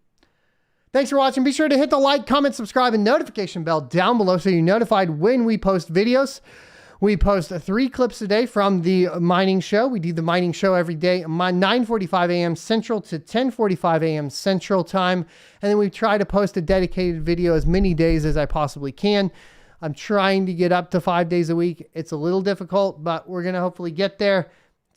Thanks for watching. Be sure to hit the like, comment, subscribe, and notification bell down below so you're notified when we post videos. We post 3 clips a day from the mining show. We do the mining show every day, 9:45 a.m. Central to 10:45 a.m. Central time. And then we try to post a dedicated video as many days as I possibly can. I'm trying to get up to 5 days a week. It's a little difficult, but we're going to hopefully get there.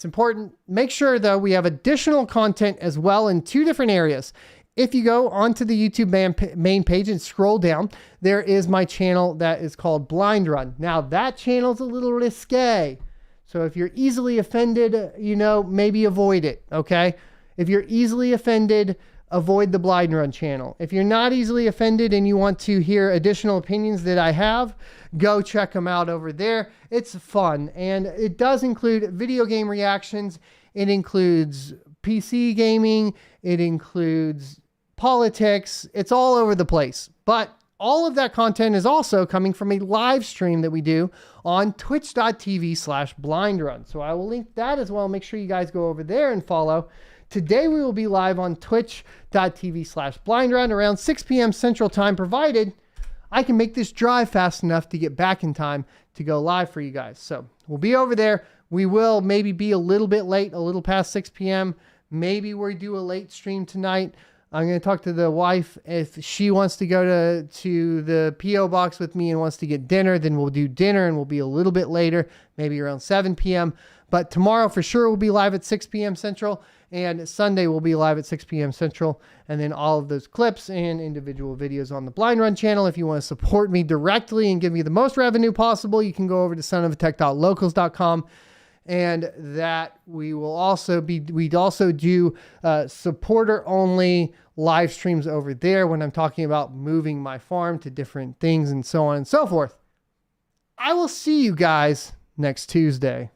It's important. Make sure though, we have additional content as well in 2 different areas. If you go onto the YouTube main page and scroll down, there is my channel that is called Blind Run. Now that channel is a little risque. So if you're easily offended, you know, maybe avoid it, okay? If you're easily offended, avoid the Blind Run channel. If you're not easily offended and you want to hear additional opinions that I have, go check them out over there. It's fun, and it does include video game reactions. It includes PC gaming. It includes politics. It's all over the place. But all of that content is also coming from a live stream that we do on twitch.tv/blindrun. So I will link that as well. Make sure you guys go over there and follow. Today we will be live on twitch.tv/blindrun around 6 p.m. Central Time, provided I can make this drive fast enough to get back in time to go live for you guys. So we'll be over there. We will maybe be a little bit late, a little past 6 p.m. Maybe we do a late stream tonight. I'm going to talk to the wife. If she wants to go to the P.O. box with me and wants to get dinner, then we'll do dinner and we'll be a little bit later, maybe around 7 p.m. But tomorrow for sure we'll be live at 6 p.m. Central, and Sunday we'll be live at 6 p.m. Central. And then all of those clips and individual videos on the Blind Run channel. If you want to support me directly and give me the most revenue possible, you can go over to sonofatech.locals.com. And that we'd also do supporter only live streams over there when I'm talking about moving my farm to different things and so on and so forth. I will see you guys next Tuesday.